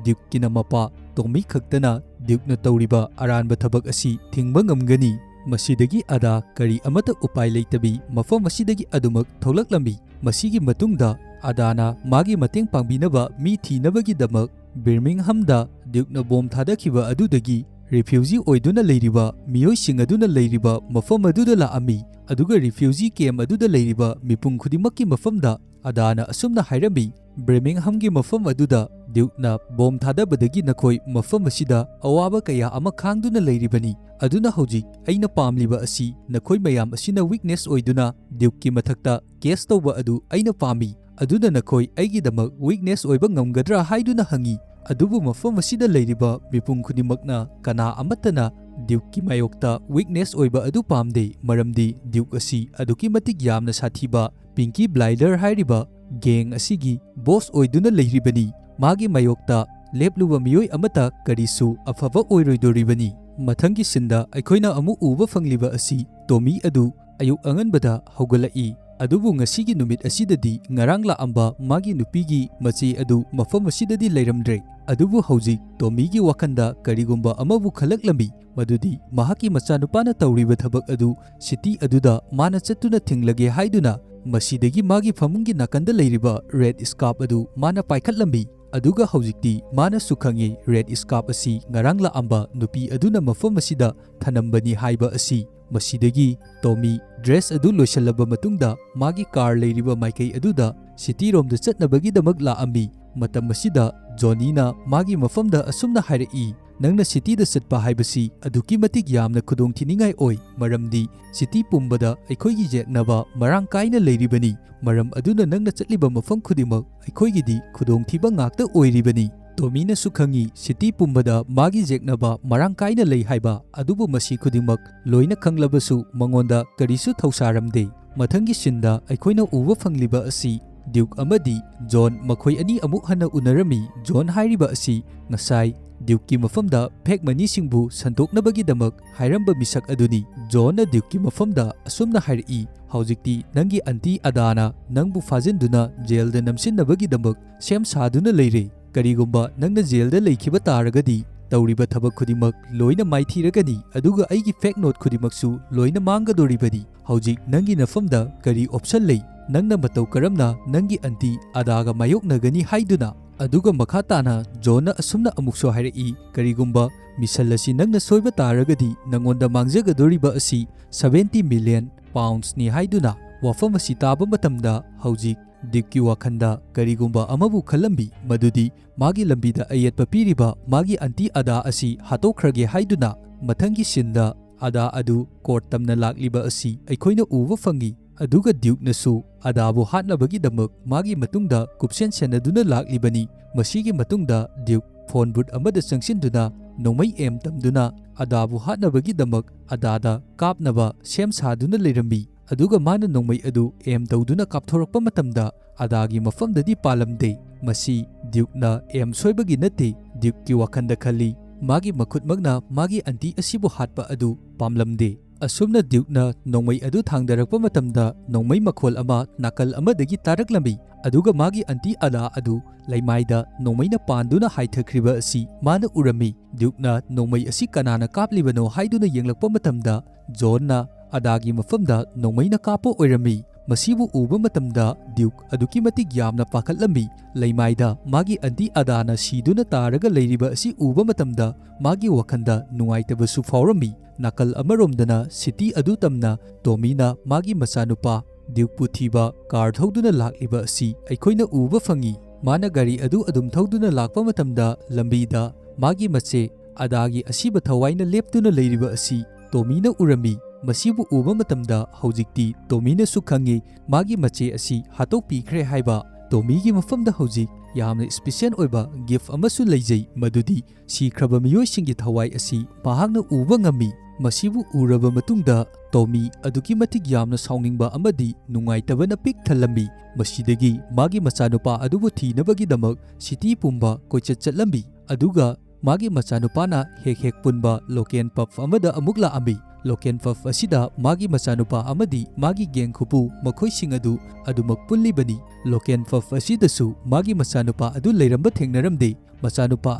ड्यूककिना मपा तोमी खक्तना ड्यूकना तौरिबा अरानबा थबक असि थिंगबा ngamgani। मसीदगी अदा करी अमत्ता उपाय लेतबी मफम असिदगी अदुमक थोलकलम्मी। मसीगी मतुंगदा अदाना मागी मतेंग पांगबिनबा मी थीनबगीदमक बर्मिंगहमदा ड्यूकना बोम थादखिबा अदुदगी रिफ्यूजी ओइदुना लेरिबा मियोइसिंग अदुना लेरिबा मफम अदुदा लाअम्मी। अदुगा रिफ्यूजी कैम्प अदुदा लेरिबा मिपुंग खुदिमक्की मफमदा अदाना असुमना हाइरम्मी, बर्मिंगहमगी मफम अदुदा ड्यूकना बोम थादबदगी नखोई मफम असिदा अवाबा कया अमा खांगदुना लेरिबनी। अदुना हौजिक अइना पामलिबा असि नखोई मयाम असिना वीकनेस ओइदुना ड्यूककी मथक्ता केस तौबा अदु अइना पामी। अदुना नखोई अइगीदमक वीकनेस ओइबा ngamgadra हाइदुना हंगी। अदुबु मफम असिदा लेरिबा मिपुंग खुदिमकना कना अमत्तना ड्यूककी मायोक्ता वीकनेस ओइबा अदु पामदे, मरमदी ड्यूक असि अदुकी मतिक यामना साथीबा पिंकी ब्लाइंडर हाइरिबा गेंग असिगी बॉस ओइदुना लेरिबनी। मागी मायोक्ता लेपलुबा मियोय अमता करिसु अफबा ओइरोइदोरिबनी। मथंगी सिंदा अखोइना अमु उबा फंगलिबा असि टोमी अदु अयुक अंगनबदा हौगलई। अदुबु ngasiगी नुमित असिददी ngarang लाअंबा मागी नुपीगी मचे अदु मफम असिददी लेरमद्रे। अदुबु हौजिक टोमीगी वखंदा करिगुंबा अमबु खलकलम्मी, मदुदी महाकी मचानुपाना तौरिबा थबक अदु सिटी अदुदा माना चत्तुना थिंगलगे हाइदुना मसीदगी मागी फमुंगी नाकंदा लेरिबा रेड स्कार्प अदु माना पाइखटलम्मी। अदुगा हौजिकती माना सुखंगे रेड स्कार्प असि ngarang लाअंबा नुपी अदुना मफम असिदा थनम्बनी हाइबा असि। मसीदगी टोमी ड्रेस अदु लोइसल्लबा मतुंगदा मागी कार लेरिबा माइकई अदुदा सिटी रोमदा चटनबगीदमक लाअम्मी। मतम असिदा जोनीना मागी मफमदा असुमना हाइरई, नंगना सिटीदा चटपा हाइबसी अदुकी मतिक यामना खुदोंथिनिंगाई ओइ, मरमदी सिटी पुंबदा अखोइगी जेक्नबा मरांग काइना लेरिबनी। मरम अदुना नंगना चटलिबा मफम खुदिमक अखोइगिदी खुदोंथिबा ngakta ओइरिबनी। टोमीना सुखंगी सिटी पुंबदा मागी जेक्नबा मरांग काइना लेइ हाइबा, अदुबु मसी खुदिमक लोइना खंगलबसु मंगोंदा करिसु थौसारमदे। मथंगी सिंदा अखोइना उबा फंगलिबा असि ड्यूक अमदी जॉन मखोई अनी अमुक हन्ना उनरमी। जॉन हाइरिबा असि ngasai ड्यूककी मफमदा फेक मनीसिंगबु संतोकनबगीदमक हाइरम्बा मिसक अदुनी। जॉनना ड्यूककी मफमदा असुमना हाइरई, हौजिकती नंगी अंटी अदाना नंगबु फाजिनदुना जेलदा नमसिनबगीदमक सेम सादुना लेरे। करिगुंबा नंगना जेलदा लेखिबा तारगदी तौरिबा थबक खुदिमक लोइना माइथीरगनी, अदुगा अइगी फेक नोट खुदिमकसु लोइना मांगदोरिबनी। हौजिक नंगी नफमदा करी ऑप्शन लेइ, नंगना मतौ करमना नंगी अंटी अदागा मायोकनगनी हाइदुना। अदुगा मखा ताना जॉनना असुमना अमुकसो हाइरई, करिगुंबा मिसल असि नंगना सोइबा तारगदी नंगोंदा मांगजगदोरिबा असि 70 मिलियन पाउंड्सनी हाइदुना। वफम असि ताबा मतमदा हौजिक ड्यूककी वाखंदा करिगुंबा अमबु खलम्बी, मदुदी मागी लंबीदा अयेतपा पीरिबा मागी अंटी अदा असि हातोखरगे हाइदुना। मथंगी सिंदा ꯑꯗꯥ ꯑꯗꯨ ꯀꯣꯔꯠ ꯇꯝꯅ ꯂꯥꯛꯂꯤꯕ ꯑꯁꯤ ꯑꯩꯈꯣꯏꯅ ꯎꯕ ꯐꯪꯏ꯫ ꯑꯗꯨꯒ ꯗ꯭ꯌꯨꯛꯅꯁꯨ ꯑꯗꯥꯕꯨ ꯍꯥꯠꯅꯕꯒꯤꯗꯃꯛ ꯃꯥꯒꯤ ꯃꯇꯨꯡꯗ ꯀꯨꯞꯁꯦꯟ ꯁꯦꯟꯅꯗꯨꯅ ꯂꯥꯛꯂꯤꯕꯅꯤ꯫ ꯃꯁꯤꯒꯤ ꯃꯇꯨꯡꯗ ꯗ꯭ꯌꯨꯛ ꯐꯣꯟ ꯕꯨꯠ ꯑꯃꯗ ꯆꯪꯁꯤꯟꯗꯨꯅ ꯅꯣꯡꯃꯩ ꯑꯦꯝ ꯇꯝꯗꯨꯅ ꯑꯗꯥꯕꯨ ꯍꯥꯠꯅꯕꯒꯤꯗꯃꯛ ꯑꯗꯥꯗ ꯀꯥꯞꯅꯕ ꯁꯦꯝ ꯁꯥꯗꯨꯅ ꯂꯩꯔꯝꯃꯤ꯫ ꯑꯗꯨꯒ ꯃꯥꯅ ꯅꯣꯡꯃꯩ ꯑꯗꯨ ꯑꯦꯝ ꯇꯧꯗꯨꯅ ꯀꯥꯞꯊꯣꯔꯛꯄ ꯃꯇꯝꯗ ꯑꯗꯥꯒꯤ ꯃꯐꯝꯗꯗꯤ ꯄꯥꯜꯂꯝꯗꯦ꯫ ꯃꯁꯤ ꯗ꯭ꯌꯨꯛꯅ ꯑꯦꯝ ꯁꯣꯏꯕꯒꯤ ꯅꯠꯇꯦ꯫ ꯗ꯭ꯌꯨꯛꯀꯤ ꯋꯥꯈꯟꯗ ꯈꯜꯂꯤ ꯃꯥꯒꯤ ꯃꯈꯨꯠꯃꯛꯅ ꯃꯥꯒꯤ ꯑꯟꯇꯤ ꯑꯁꯤꯕꯨ ꯍꯥꯠꯄ ꯑꯗꯨ ꯄꯥꯝꯂꯝꯗꯦ꯫ ꯑꯁꯨꯝꯅ ꯗ꯭ꯌꯨꯛꯅ ꯅꯣꯡꯃꯩ ꯑꯗꯨ ꯊꯥꯡꯗꯔꯛꯄ ꯃꯇꯝꯗ ꯅꯣꯡꯃꯩ ꯃꯈꯣꯜ ꯑꯃ ꯅꯥꯀꯜ ꯑꯃꯗꯒꯤ ꯇꯥꯔꯛꯂꯝꯃꯤ꯫ ꯑꯗꯨꯒ ꯃꯥꯒꯤ ꯑꯟꯇꯤ ꯑꯗꯥ ꯑꯗꯨ ꯂꯩꯃꯥꯏꯗ ꯅꯣꯡꯃꯩꯅ ꯄꯥꯟꯗꯨꯅ ꯍꯥꯏꯊꯈ꯭ꯔꯤꯕ ꯑꯁꯤ ꯃꯥꯅ ꯎꯔꯝꯃꯤ꯫ ꯗ꯭ꯌꯨꯛꯅ ꯅꯣꯡꯃꯩ ꯑꯁꯤ ꯀꯅꯥꯅ ꯀꯥꯞꯂꯤꯕꯅꯣ ꯍꯥꯏꯗꯨꯅ ꯌꯦꯡꯂꯛꯄ ꯃꯇꯝꯗ ꯖꯣꯟꯅ ꯑꯗꯥꯒꯤ ꯃꯐꯝꯗ ꯅꯣꯡꯃꯩꯅ ꯀꯥꯞꯄ ꯑꯣꯏꯔꯝꯃꯤ꯫ ꯃꯁꯤꯕꯨ ꯎꯕ ꯃꯇꯝꯗ ꯗ꯭ꯌꯨꯛ ꯑꯗꯨꯛꯀꯤ ꯃꯇꯤꯛ ꯌꯥꯝꯅ ꯄꯥꯈꯠꯂꯝꯃꯤ꯫ ꯂꯩꯃꯥꯏꯗ ꯃꯥꯒꯤ ꯑꯟꯇꯤ ꯑꯗꯥꯅ ꯁꯤꯗꯨꯅ ꯇꯥꯔꯒ ꯂꯩꯔꯤꯕ ꯑꯁꯤ ꯎꯕ ꯃꯇꯝꯗ ꯃꯥꯒꯤ ꯋꯥꯈꯟꯗ ꯅꯨꯡꯉꯥꯏꯇꯕꯁꯨ ꯐꯥꯎꯔꯝꯃꯤ꯫ ꯅꯥꯀꯜ ꯑꯃꯔꯣꯝꯗꯅ ꯁꯤꯇꯤ ꯑꯗꯨ ꯇꯝꯅ ꯇꯣꯃꯤꯅ ꯃꯥꯒꯤ ꯃꯆꯥꯅꯨꯄꯥ ꯗ꯭ꯌꯨꯛꯄꯨ ꯊꯤꯕ ꯀꯥꯔ ꯊꯧꯗꯨꯅ ꯂꯥꯛꯂꯤꯕ ꯑꯁꯤ ꯑꯩꯈꯣꯏꯅ ꯎꯕ ꯐꯪꯏ꯫ ꯃꯥꯅ ꯒꯥꯔꯤ ꯑꯗꯨ ꯑꯗꯨꯝ ꯊꯧꯗꯨꯅ ꯂꯥꯛꯄ ꯃꯇꯝꯗ ꯂꯝꯕꯤꯗ ꯃꯥꯒꯤ ꯃꯆꯦ ꯑꯗꯥꯒꯤ ꯑꯁꯤꯕ ꯊꯋꯥꯏꯅ ꯂꯦꯞꯇꯨꯅ ꯂꯩꯔꯤꯕ ꯑꯁꯤ ꯇꯣꯃꯤꯅ ꯎꯔꯝꯃꯤ꯫ ꯃꯁꯤꯕꯨ ꯎꯕ ꯃꯇꯝꯗ ꯍꯧꯖꯤꯛꯇꯤ ꯇꯣꯃꯤꯅꯁꯨ ꯈꯪꯏ ꯃꯥꯒꯤ ꯃꯆꯦ ꯑꯁꯤ ꯍꯥꯠꯇꯣꯛꯄꯤꯈ꯭ꯔꯦ ꯍꯥꯏꯕ꯫ ꯇꯣꯃꯤꯒꯤ ꯃꯐꯝꯗ ꯍꯧꯖꯤꯛ ꯌꯥꯝꯅ ꯁ꯭ꯄꯦꯁꯤꯌꯦꯜ ꯑꯣꯏꯕ ꯒꯤꯐꯠ ꯑꯃꯁꯨ ꯂꯩꯖꯩ, ꯃꯗꯨꯗꯤ ꯁꯤꯈ꯭ꯔꯕ ꯃꯤꯑꯣꯏꯁꯤꯡꯒꯤ ꯊꯋꯥꯏ ꯑꯁꯤ ꯃꯍꯥꯛꯅ ꯎꯕ ꯉꯝꯃꯤ꯫ ꯃꯁꯤꯕꯨ ꯎꯔꯕ ꯃꯇꯨꯡꯗ ꯇꯣꯃꯤ ꯑꯗꯨꯛꯀꯤ ꯃꯇꯤꯛ ꯌꯥꯝꯅ ꯁꯥꯎꯅꯤꯡꯕ ꯑꯃꯗꯤ ꯅꯨꯡꯉꯥꯏꯇꯕꯅ ꯄꯤꯛ ꯊꯜꯂꯝꯃꯤ꯫ ꯃꯁꯤꯗꯒꯤ ꯃꯥꯒꯤ ꯃꯆꯥꯅꯨꯄꯥ ꯑꯗꯨꯕꯨ ꯊꯤꯅꯕꯒꯤꯗꯃꯛ ꯁꯤꯇꯤ ꯄꯨꯝꯕ ꯀꯣꯏꯆꯠ ꯆꯠꯂꯝꯃꯤ꯫ ꯑꯗꯨꯒ ꯃꯥꯒꯤ ꯃꯆꯥꯅꯨꯄꯥꯅ ꯍꯦꯛ ꯍꯦꯛ ꯄꯨꯟꯕ ꯂꯣꯀꯦꯜ ꯄꯕ ꯑꯃꯗ ꯑꯃꯨꯛ ꯂꯥꯛꯑꯝꯃꯤ꯫ ꯂꯣꯀꯦꯜ ꯄꯕ ꯑꯁꯤꯗ ꯃꯥꯒꯤ ꯃꯆꯥꯅꯨꯄꯥ ꯑꯃꯗꯤ ꯃꯥꯒꯤ ꯒꯦꯡ ꯈꯨꯄꯨ ꯃꯈꯣꯏꯁꯤꯡ ꯑꯗꯨ ꯑꯗꯨꯃꯛ ꯄꯨꯜꯂꯤꯕꯅꯤ꯫ ꯂꯣꯀꯦꯜ ꯄꯕ ꯑꯁꯤꯗꯁꯨ ꯃꯥꯒꯤ ꯃꯆꯥꯅꯨꯄꯥ ꯑꯗꯨ ꯂꯩꯔꯝꯕ ꯊꯦꯡꯅꯔꯝꯗꯦ꯫ ꯃꯆꯥꯅꯨꯄꯥ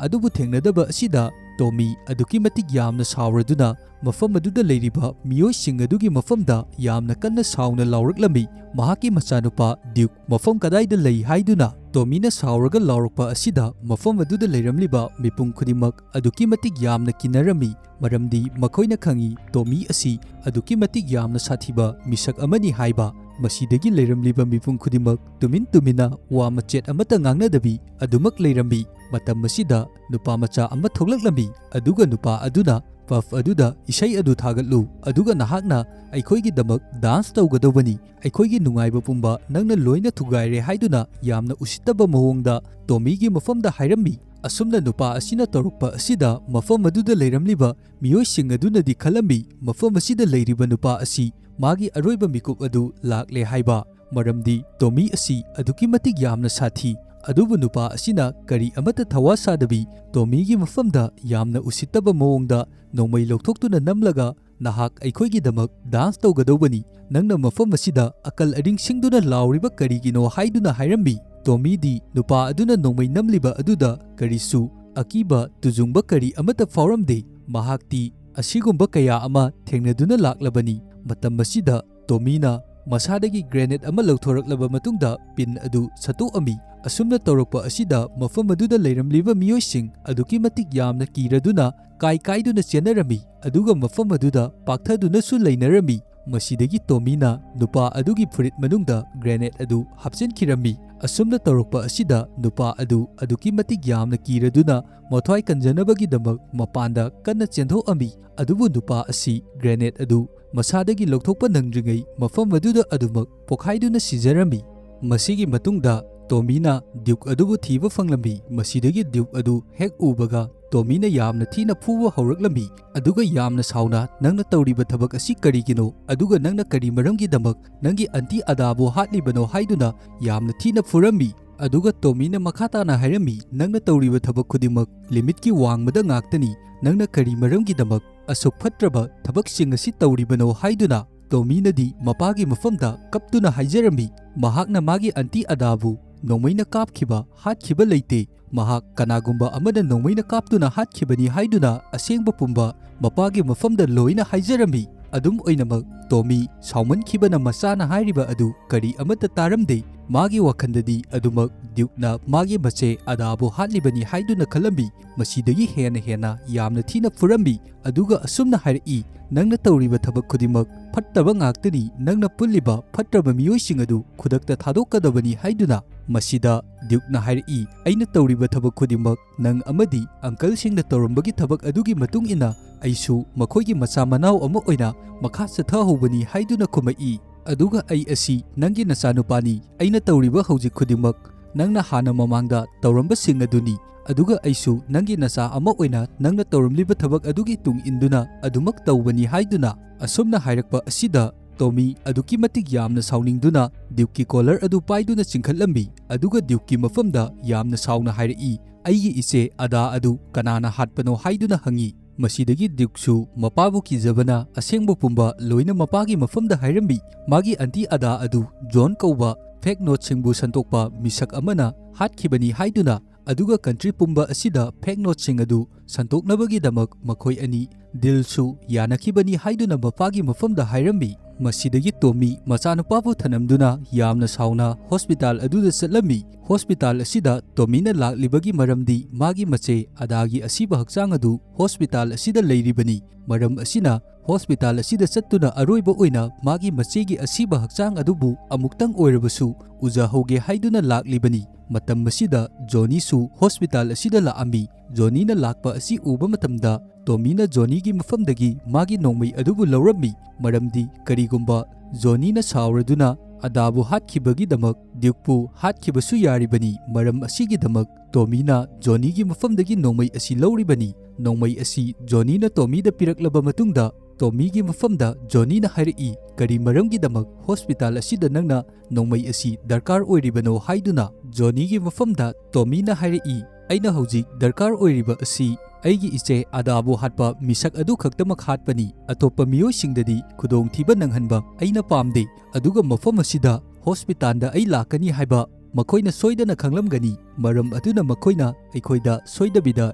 ꯑꯗꯨꯕꯨ ꯊꯦꯡꯅꯗꯕ ꯑꯁꯤꯗ ꯇꯣꯃꯤ ꯑꯗꯨꯛꯀꯤ ꯃꯇꯤꯛ ꯌꯥꯝꯅ ꯁꯥꯎꯔꯗꯨꯅ ꯃꯐꯝ ꯑꯗꯨꯗ ꯂꯩꯔꯤꯕ ꯃꯤꯑꯣꯏꯁꯤꯡ ꯑꯗꯨꯒꯤ ꯃꯐꯝꯗ ꯌꯥꯝꯅ ꯀꯟꯅ ꯁꯥꯎꯅ ꯂꯥꯎꯔꯛꯂꯝꯃꯤ꯫ ꯃꯍꯥꯛꯀꯤ ꯃꯆꯥꯅꯨꯄꯥ ꯗ꯭ꯌꯨꯛ ꯃꯐꯝ ꯀꯗꯥꯏꯗ ꯂꯩ ꯍꯥꯏꯗꯨꯅ ꯇꯣꯃꯤꯅ ꯁꯥꯎꯔꯒ ꯂꯥꯎꯔꯛꯄ ꯑꯁꯤꯗ ꯃꯐꯝ ꯑꯗꯨꯗ ꯂꯩꯔꯝꯂꯤꯕ ꯃꯤꯄꯨꯝ ꯈꯨꯗꯤꯡꯃꯛ ꯑꯗꯨꯛꯀꯤ ꯃꯇꯤꯛ ꯌꯥꯝꯅ ꯀꯤꯅꯔꯝꯃꯤ꯫ ꯃꯔꯝꯗꯤ ꯃꯈꯣꯏꯅ ꯈꯪꯏ ꯇꯣꯃꯤ ꯑꯁꯤ ꯑꯗꯨꯛꯀꯤ ꯃꯇꯤꯛ ꯌꯥꯝꯅ ꯁꯥꯊꯤꯕ ꯃꯤꯁꯛ ꯑꯃꯅꯤ ꯍꯥꯏꯕ꯫ ꯃꯁꯤꯗꯒꯤ ꯂꯩꯔꯝꯂꯤꯕ ꯃꯤꯄꯨꯝ ꯈꯨꯗꯤꯡꯃꯛ ꯇꯨꯃꯤꯟ ꯇꯨꯃꯤꯟꯅ ꯋꯥ ꯃꯆꯦꯠ ꯑꯃꯠꯇ ꯉꯥꯡꯅꯗꯕꯤ ꯑꯗꯨꯃꯛ ꯂꯩꯔꯝꯃꯤ꯫ ꯃꯇꯝ ꯑꯁꯤꯗ ꯅꯨꯄꯥ ꯃꯆꯥ ꯑꯃ ꯊꯣꯛꯂꯛꯂꯝꯃꯤ꯫ ꯑꯗꯨꯒ ꯅꯨꯄꯥ ꯑꯗꯨꯅ ꯄꯕ ꯑꯗꯨꯗ ꯏꯁꯩ ꯑꯗꯨ ꯊꯥꯒꯠꯂꯨ, ꯑꯗꯨꯒ ꯅꯍꯥꯛꯅ ꯑꯩꯈꯣꯏꯒꯤꯗꯃꯛ ꯗꯥꯟꯁ ꯇꯧꯒꯗꯧꯕꯅꯤ, ꯑꯩꯈꯣꯏꯒꯤ ꯅꯨꯡꯉꯥꯏꯕ ꯄꯨꯝꯕ ꯅꯪꯅ ꯂꯣꯏꯅ ꯊꯨꯒꯥꯏꯔꯦ ꯍꯥꯏꯗꯨꯅ ꯌꯥꯝꯅ ꯎꯁꯤꯠꯇꯕ ꯃꯑꯣꯡꯗ ꯇꯣꯃꯤꯒꯤ ꯃꯐꯝꯗ ꯍꯥꯏꯔꯝꯃꯤ꯫ ꯑꯁꯨꯝꯅ ꯅꯨꯄꯥ ꯑꯁꯤꯅ ꯇꯧꯔꯛꯄ ꯑꯁꯤꯗ ꯃꯐꯝ ꯑꯗꯨꯗ ꯂꯩꯔꯝꯂꯤꯕ ꯃꯤꯑꯣꯏꯁꯤꯡ ꯑꯗꯨꯅꯗꯤ ꯈꯜꯂꯝꯃꯤ ꯃꯐꯝ ꯑꯁꯤꯗ ꯂꯩꯔꯤꯕ ꯅꯨꯄꯥ ꯑꯁꯤ ꯃꯥꯒꯤ ꯑꯔꯣꯏꯕ ꯃꯤꯀꯨꯞ ꯑꯗꯨ ꯂꯥꯛꯂꯦ ꯍꯥꯏꯕ꯫ ꯃꯔꯝꯗꯤ ꯇꯣꯃꯤ ꯑꯁꯤ ꯑꯗꯨꯛꯀꯤ ꯃꯇꯤꯛ ꯌꯥꯝꯅ ꯁꯥꯊꯤ꯫ ꯑꯗꯨꯕꯨ ꯅꯨꯄꯥ ꯑꯁꯤꯅ ꯀꯔꯤ ꯑꯃꯠꯇ ꯊꯋꯥ ꯁꯥꯗꯕꯤ ꯇꯣꯃꯤꯒꯤ ꯃꯐꯝꯗ ꯌꯥꯝꯅ ꯎꯁꯤꯠꯇꯕ ꯃꯑꯣꯡꯗ ꯅꯣꯡꯃꯩ ꯂꯧꯊꯣꯛꯇꯨꯅ ꯅꯝꯂꯒ ꯅꯍꯥꯛ ꯑꯩꯈꯣꯏꯒꯤꯗꯃꯛ ꯗꯥꯟꯁ ꯇꯧꯒꯗꯧꯕꯅꯤ, ꯅꯪꯅ ꯃꯐꯝ ꯑꯁꯤꯗ ꯑꯀꯜ ꯑꯔꯤꯡꯁꯤꯡꯗꯨꯅ ꯂꯥꯎꯔꯤꯕ ꯀꯔꯤꯒꯤꯅꯣ ꯍꯥꯏꯗꯨꯅ ꯍꯥꯏꯔꯝꯃꯤ꯫ ꯇꯣꯃꯤꯗꯤ ꯅꯨꯄꯥ ꯑꯗꯨꯅ ꯅꯣꯡꯃꯩ ꯅꯝꯂꯤꯕ ꯑꯗꯨꯗ ꯀꯔꯤꯁꯨ ꯑꯀꯤꯕ ꯇꯨꯖꯨꯡꯕ ꯀꯔꯤ ꯑꯃꯠꯇ ꯐꯥꯎꯔꯝꯗꯦ꯫ ꯃꯍꯥꯛꯇꯤ ꯑꯁꯤꯒꯨꯝꯕ ꯀꯌꯥ ꯑꯃ ꯊꯦꯡꯅꯗꯨꯅ ꯂꯥꯛꯂꯕꯅꯤ꯫ ꯃꯇꯝ ꯑꯁꯤꯗ ꯇꯣꯃꯤꯅ ꯃꯁꯥꯗꯒꯤ ꯒ꯭ꯔꯦꯅꯦꯗ ꯑꯃ ꯂꯧꯊꯣꯔꯛꯂꯕ ꯃꯇꯨꯡꯗ ꯄꯤꯟ ꯑꯗꯨ ꯁꯠꯇꯣꯛꯑꯝꯃꯤ꯫ ꯑꯁꯨꯝꯅ ꯇꯧꯔꯛꯄ ꯑꯁꯤꯗ ꯃꯐꯝ ꯑꯗꯨꯗ ꯂꯩꯔꯝꯂꯤꯕ ꯃꯤꯑꯣꯏꯁꯤꯡ ꯑꯗꯨꯛꯀꯤ ꯃꯇꯤꯛ ꯌꯥꯝꯅ ꯀꯤꯔꯗꯨꯅ ꯀꯥꯏꯗꯨꯅ ꯆꯦꯟꯅꯔꯝꯃꯤ, ꯑꯗꯨꯒ ꯃꯐꯝ ꯑꯗꯨꯗ ꯄꯥꯛꯊꯗꯨꯅꯁꯨ ꯂꯩꯅꯔꯝꯃꯤ꯫ ꯃꯁꯤꯗꯒꯤ ꯇꯣꯃꯤꯅ ꯅꯨꯄꯥ ꯑꯗꯨꯒꯤ ꯐꯨꯔꯤꯠ ꯃꯅꯨꯡꯗ ꯒ꯭ꯔꯦꯅꯦꯗ ꯑꯗꯨ ꯍꯥꯞꯆꯤꯟꯈꯤꯔꯝꯃꯤ꯫ ꯑꯁꯨꯝꯅ ꯇꯧꯔꯛꯄ ꯑꯁꯤꯗ ꯅꯨꯄꯥ ꯑꯗꯨ ꯑꯗꯨꯛꯀꯤ ꯃꯇꯤꯛ ꯌꯥꯝꯅ ꯀꯤꯔꯗꯨꯅ ꯃꯊ꯭ꯋꯥꯏ ꯀꯟꯖꯅꯕꯒꯤꯗꯃꯛ ꯃꯄꯥꯟꯗ ꯀꯟꯅ ꯆꯦꯟꯊꯣꯛꯑꯝꯃꯤ꯫ ꯑꯗꯨꯕꯨ ꯅꯨꯄꯥ ꯑꯁꯤ ꯒ꯭ꯔꯦꯅꯦꯗ ꯑꯗꯨ ꯃꯁꯥꯗꯒꯤ ꯂꯧꯊꯣꯛꯄ ꯅꯪꯗ꯭ꯔꯤꯉꯩ ꯃꯐꯝ ꯑꯗꯨꯗ ꯑꯗꯨꯃꯛ ꯄꯣꯈꯥꯏꯗꯨꯅ ꯁꯤꯖꯔꯝꯃꯤ꯫ ꯃꯁꯤꯒꯤ ꯃꯇꯨꯡꯗ ꯇꯣꯃꯤꯅ ꯗ꯭ꯌꯨꯛ ꯑꯗꯨꯕꯨ ꯊꯤꯕ ꯐꯪꯂꯝꯃꯤ꯫ ꯃꯁꯤꯗꯒꯤ ꯗ꯭ꯌꯨꯛ ꯑꯗꯨ ꯍꯦꯛ ꯎꯕꯒ ꯇꯣꯃꯤꯅ ꯌꯥꯝꯅ ꯊꯤꯅ ꯐꯨꯕ ꯍꯧꯔꯛꯂꯝꯃꯤ꯫ ꯑꯗꯨꯒ ꯌꯥꯝꯅ ꯁꯥꯎꯅ ꯅꯪꯅ ꯇꯧꯔꯤꯕ ꯊꯕꯛ ꯑꯁꯤ ꯀꯔꯤꯒꯤꯅꯣ, ꯑꯗꯨꯒ ꯅꯪꯅ ꯀꯔꯤ ꯃꯔꯝꯒꯤꯗꯃꯛ ꯅꯪꯒꯤ ꯑꯟꯇꯤ ꯑꯗꯥꯕꯨ ꯍꯥꯠꯂꯤꯕꯅꯣ ꯍꯥꯏꯗꯨꯅ ꯌꯥꯝꯅ ꯊꯤꯅ ꯐꯨꯔꯝꯃꯤ꯫ ꯑꯗꯨꯒ ꯇꯣꯃꯤꯅ ꯃꯈꯥ ꯇꯥꯅ ꯍꯥꯏꯔꯝꯃꯤ, ꯅꯪꯅ ꯇꯧꯔꯤꯕ ꯊꯕꯛ ꯈꯨꯗꯤꯡꯃꯛ ꯂꯤꯃꯤꯠꯀꯤ ꯋꯥꯡꯃꯗ ꯉꯥꯛꯇꯅꯤ, ꯅꯪꯅ ꯀꯔꯤ ꯃꯔꯝꯒꯤꯗꯃꯛ ꯑꯁꯨꯛ ꯐꯠꯇ꯭ꯔꯕ ꯊꯕꯛꯁꯤꯡ ꯑꯁꯤ ꯇꯧꯔꯤꯕꯅꯣ ꯍꯥꯏꯗꯨꯅ꯫ ꯇꯣꯃꯤꯅꯗꯤ ꯃꯄꯥꯒꯤ ꯃꯐꯝꯗ ꯀꯞꯇꯨꯅ ꯍꯥꯏꯖꯔꯝꯃꯤ ꯃꯍꯥꯛꯅ ꯃꯥꯒꯤ ꯑꯟꯇꯤ ꯑꯗꯥꯕꯨ ꯅꯣꯡꯃꯩꯅ ꯀꯥꯞꯈꯤꯕ ꯍꯥꯠꯈꯤꯕ ꯂꯩꯇꯦ, ꯃꯍꯥꯛ ꯀꯅꯥꯒꯨꯝꯕ ꯑꯃꯅ ꯅꯣꯡꯃꯩꯅ ꯀꯥꯞꯇꯨꯅ ꯍꯥꯠꯈꯤꯕꯅꯤ ꯍꯥꯏꯗꯨꯅ ꯑꯁꯦꯡꯕ ꯄꯨꯝꯕ ꯃꯄꯥꯒꯤ ꯃꯐꯝꯗ ꯂꯣꯏꯅ ꯍꯥꯏꯖꯔꯝꯃꯤ꯫ ꯑꯗꯨꯝ ꯑꯣꯏꯅꯃꯛ ꯇꯣꯃꯤ ꯁꯥꯎꯃꯟꯈꯤꯕꯅ ꯃꯆꯥꯅ ꯍꯥꯏꯔꯤꯕ ꯑꯗꯨ ꯀꯔꯤ ꯑꯃꯠꯇ ꯇꯥꯔꯝꯗꯦ꯫ ꯃꯥꯒꯤ ꯋꯥꯈꯟꯗꯗꯤ ꯑꯗꯨꯃꯛ ꯗ꯭ꯌꯨꯛꯅ ꯃꯥꯒꯤ ꯃꯆꯦ ꯑꯗꯥꯕꯨ ꯍꯥꯠꯂꯤꯕꯅꯤ ꯍꯥꯏꯗꯨꯅ ꯈꯜꯂꯝꯃꯤ꯫ ꯃꯁꯤꯗꯒꯤ ꯍꯦꯟꯅ ꯌꯥꯝꯅ ꯊꯤꯅ ꯐꯨꯔꯝꯃꯤ꯫ ꯑꯗꯨꯒ ꯑꯁꯨꯝꯅ ꯍꯥꯏꯔꯛꯏ, ꯅꯪꯅ ꯇꯧꯔꯤꯕ ꯊꯕꯛ ꯈꯨꯗꯤꯡꯃꯛ ꯐꯠꯇꯕ ꯉꯥꯛꯇꯅꯤ, ꯅꯪꯅ ꯄꯨꯜꯂꯤꯕ ꯐꯠꯇ꯭ꯔꯕ ꯃꯤꯑꯣꯏꯁꯤꯡ ꯑꯗꯨ ꯈꯨꯗꯛꯇ ꯊꯥꯗꯣꯛꯀꯗꯕꯅꯤ ꯍꯥꯏꯗꯨꯅ꯫ Masida Duke na hairi aina tawriba thabak khudimak nang amadi uncle singna tawrambagi thabak adugi matung ina aisu makhoigi macha manau ama oina makha satha hobani haiduna khumai aduga ai asi nangi nasanupani aina tawriba hojik khudimak nangna hana mamangda tawramba sing aduni aduga aisu nangi nasa ama oina nangna tawramliba thabak adugi tung induna adumak tawbani haiduna asomna hairakpa asida Tommy aduki matik yamna sauningduna Duke collar adu paiduna chingkhatlambi aduga Duke mafamda yamna sauna hairi aigi ise ada adu kanana hatpano haiduna hangi masidagi Dukesu mapabu kizabana asengbo pumba loina mapagi mafamda hairambi magi anti ada adu John kauba fake note singbu santokpa misak amana hatkibani haiduna aduga country pumba asida fake note sing adu santoknabagi damak makhoi ani dilsu yanakibani haiduna mapagi mafamda hairambi Masidagi Tommy machanupabu thanamduna yamna sauna hospital aduda chatlami hospital asida Tommy na laklibagi maramdi magi mache adagi asiba hakchang adu hospital asida leiribani maram asina hospital asida chattuna aroiba oina magi machegi asiba hakchang adubu amuktang oirabasu ujahoge haiduna laklibani matam masida Johnny su hospital asida laami Johnny na lakpa asi uba matamda Tommy na Johnny gi mafamdagi magi nongmai adubu lawrami maramdi karigumba Johnny na sauraduna adabu hatkibagi damak Dukepu hatkibasu yaribani maram asigi damak Tommy na Johnny gi mafamdagi nongmai asi lawribani nongmai asi Johnny na Tommy da piraklaba matungda Tommy gi mafamda Johnny na hairi kari maramgi damak hospital asida nangna nongmai asi darkar oiribano haiduna Johnny gi mafamda Tommy na hairi aina hojik darkar oiriba asi aigi iche adabu hatpa misak adu khaktamak hatpani atopa miyoi singdadi khudong thiba nanghanba aina pamde aduga mafam asida hospital da ai lakani haiba makoina soidana khanglamgani maram aduna makoina aikhoida soidabida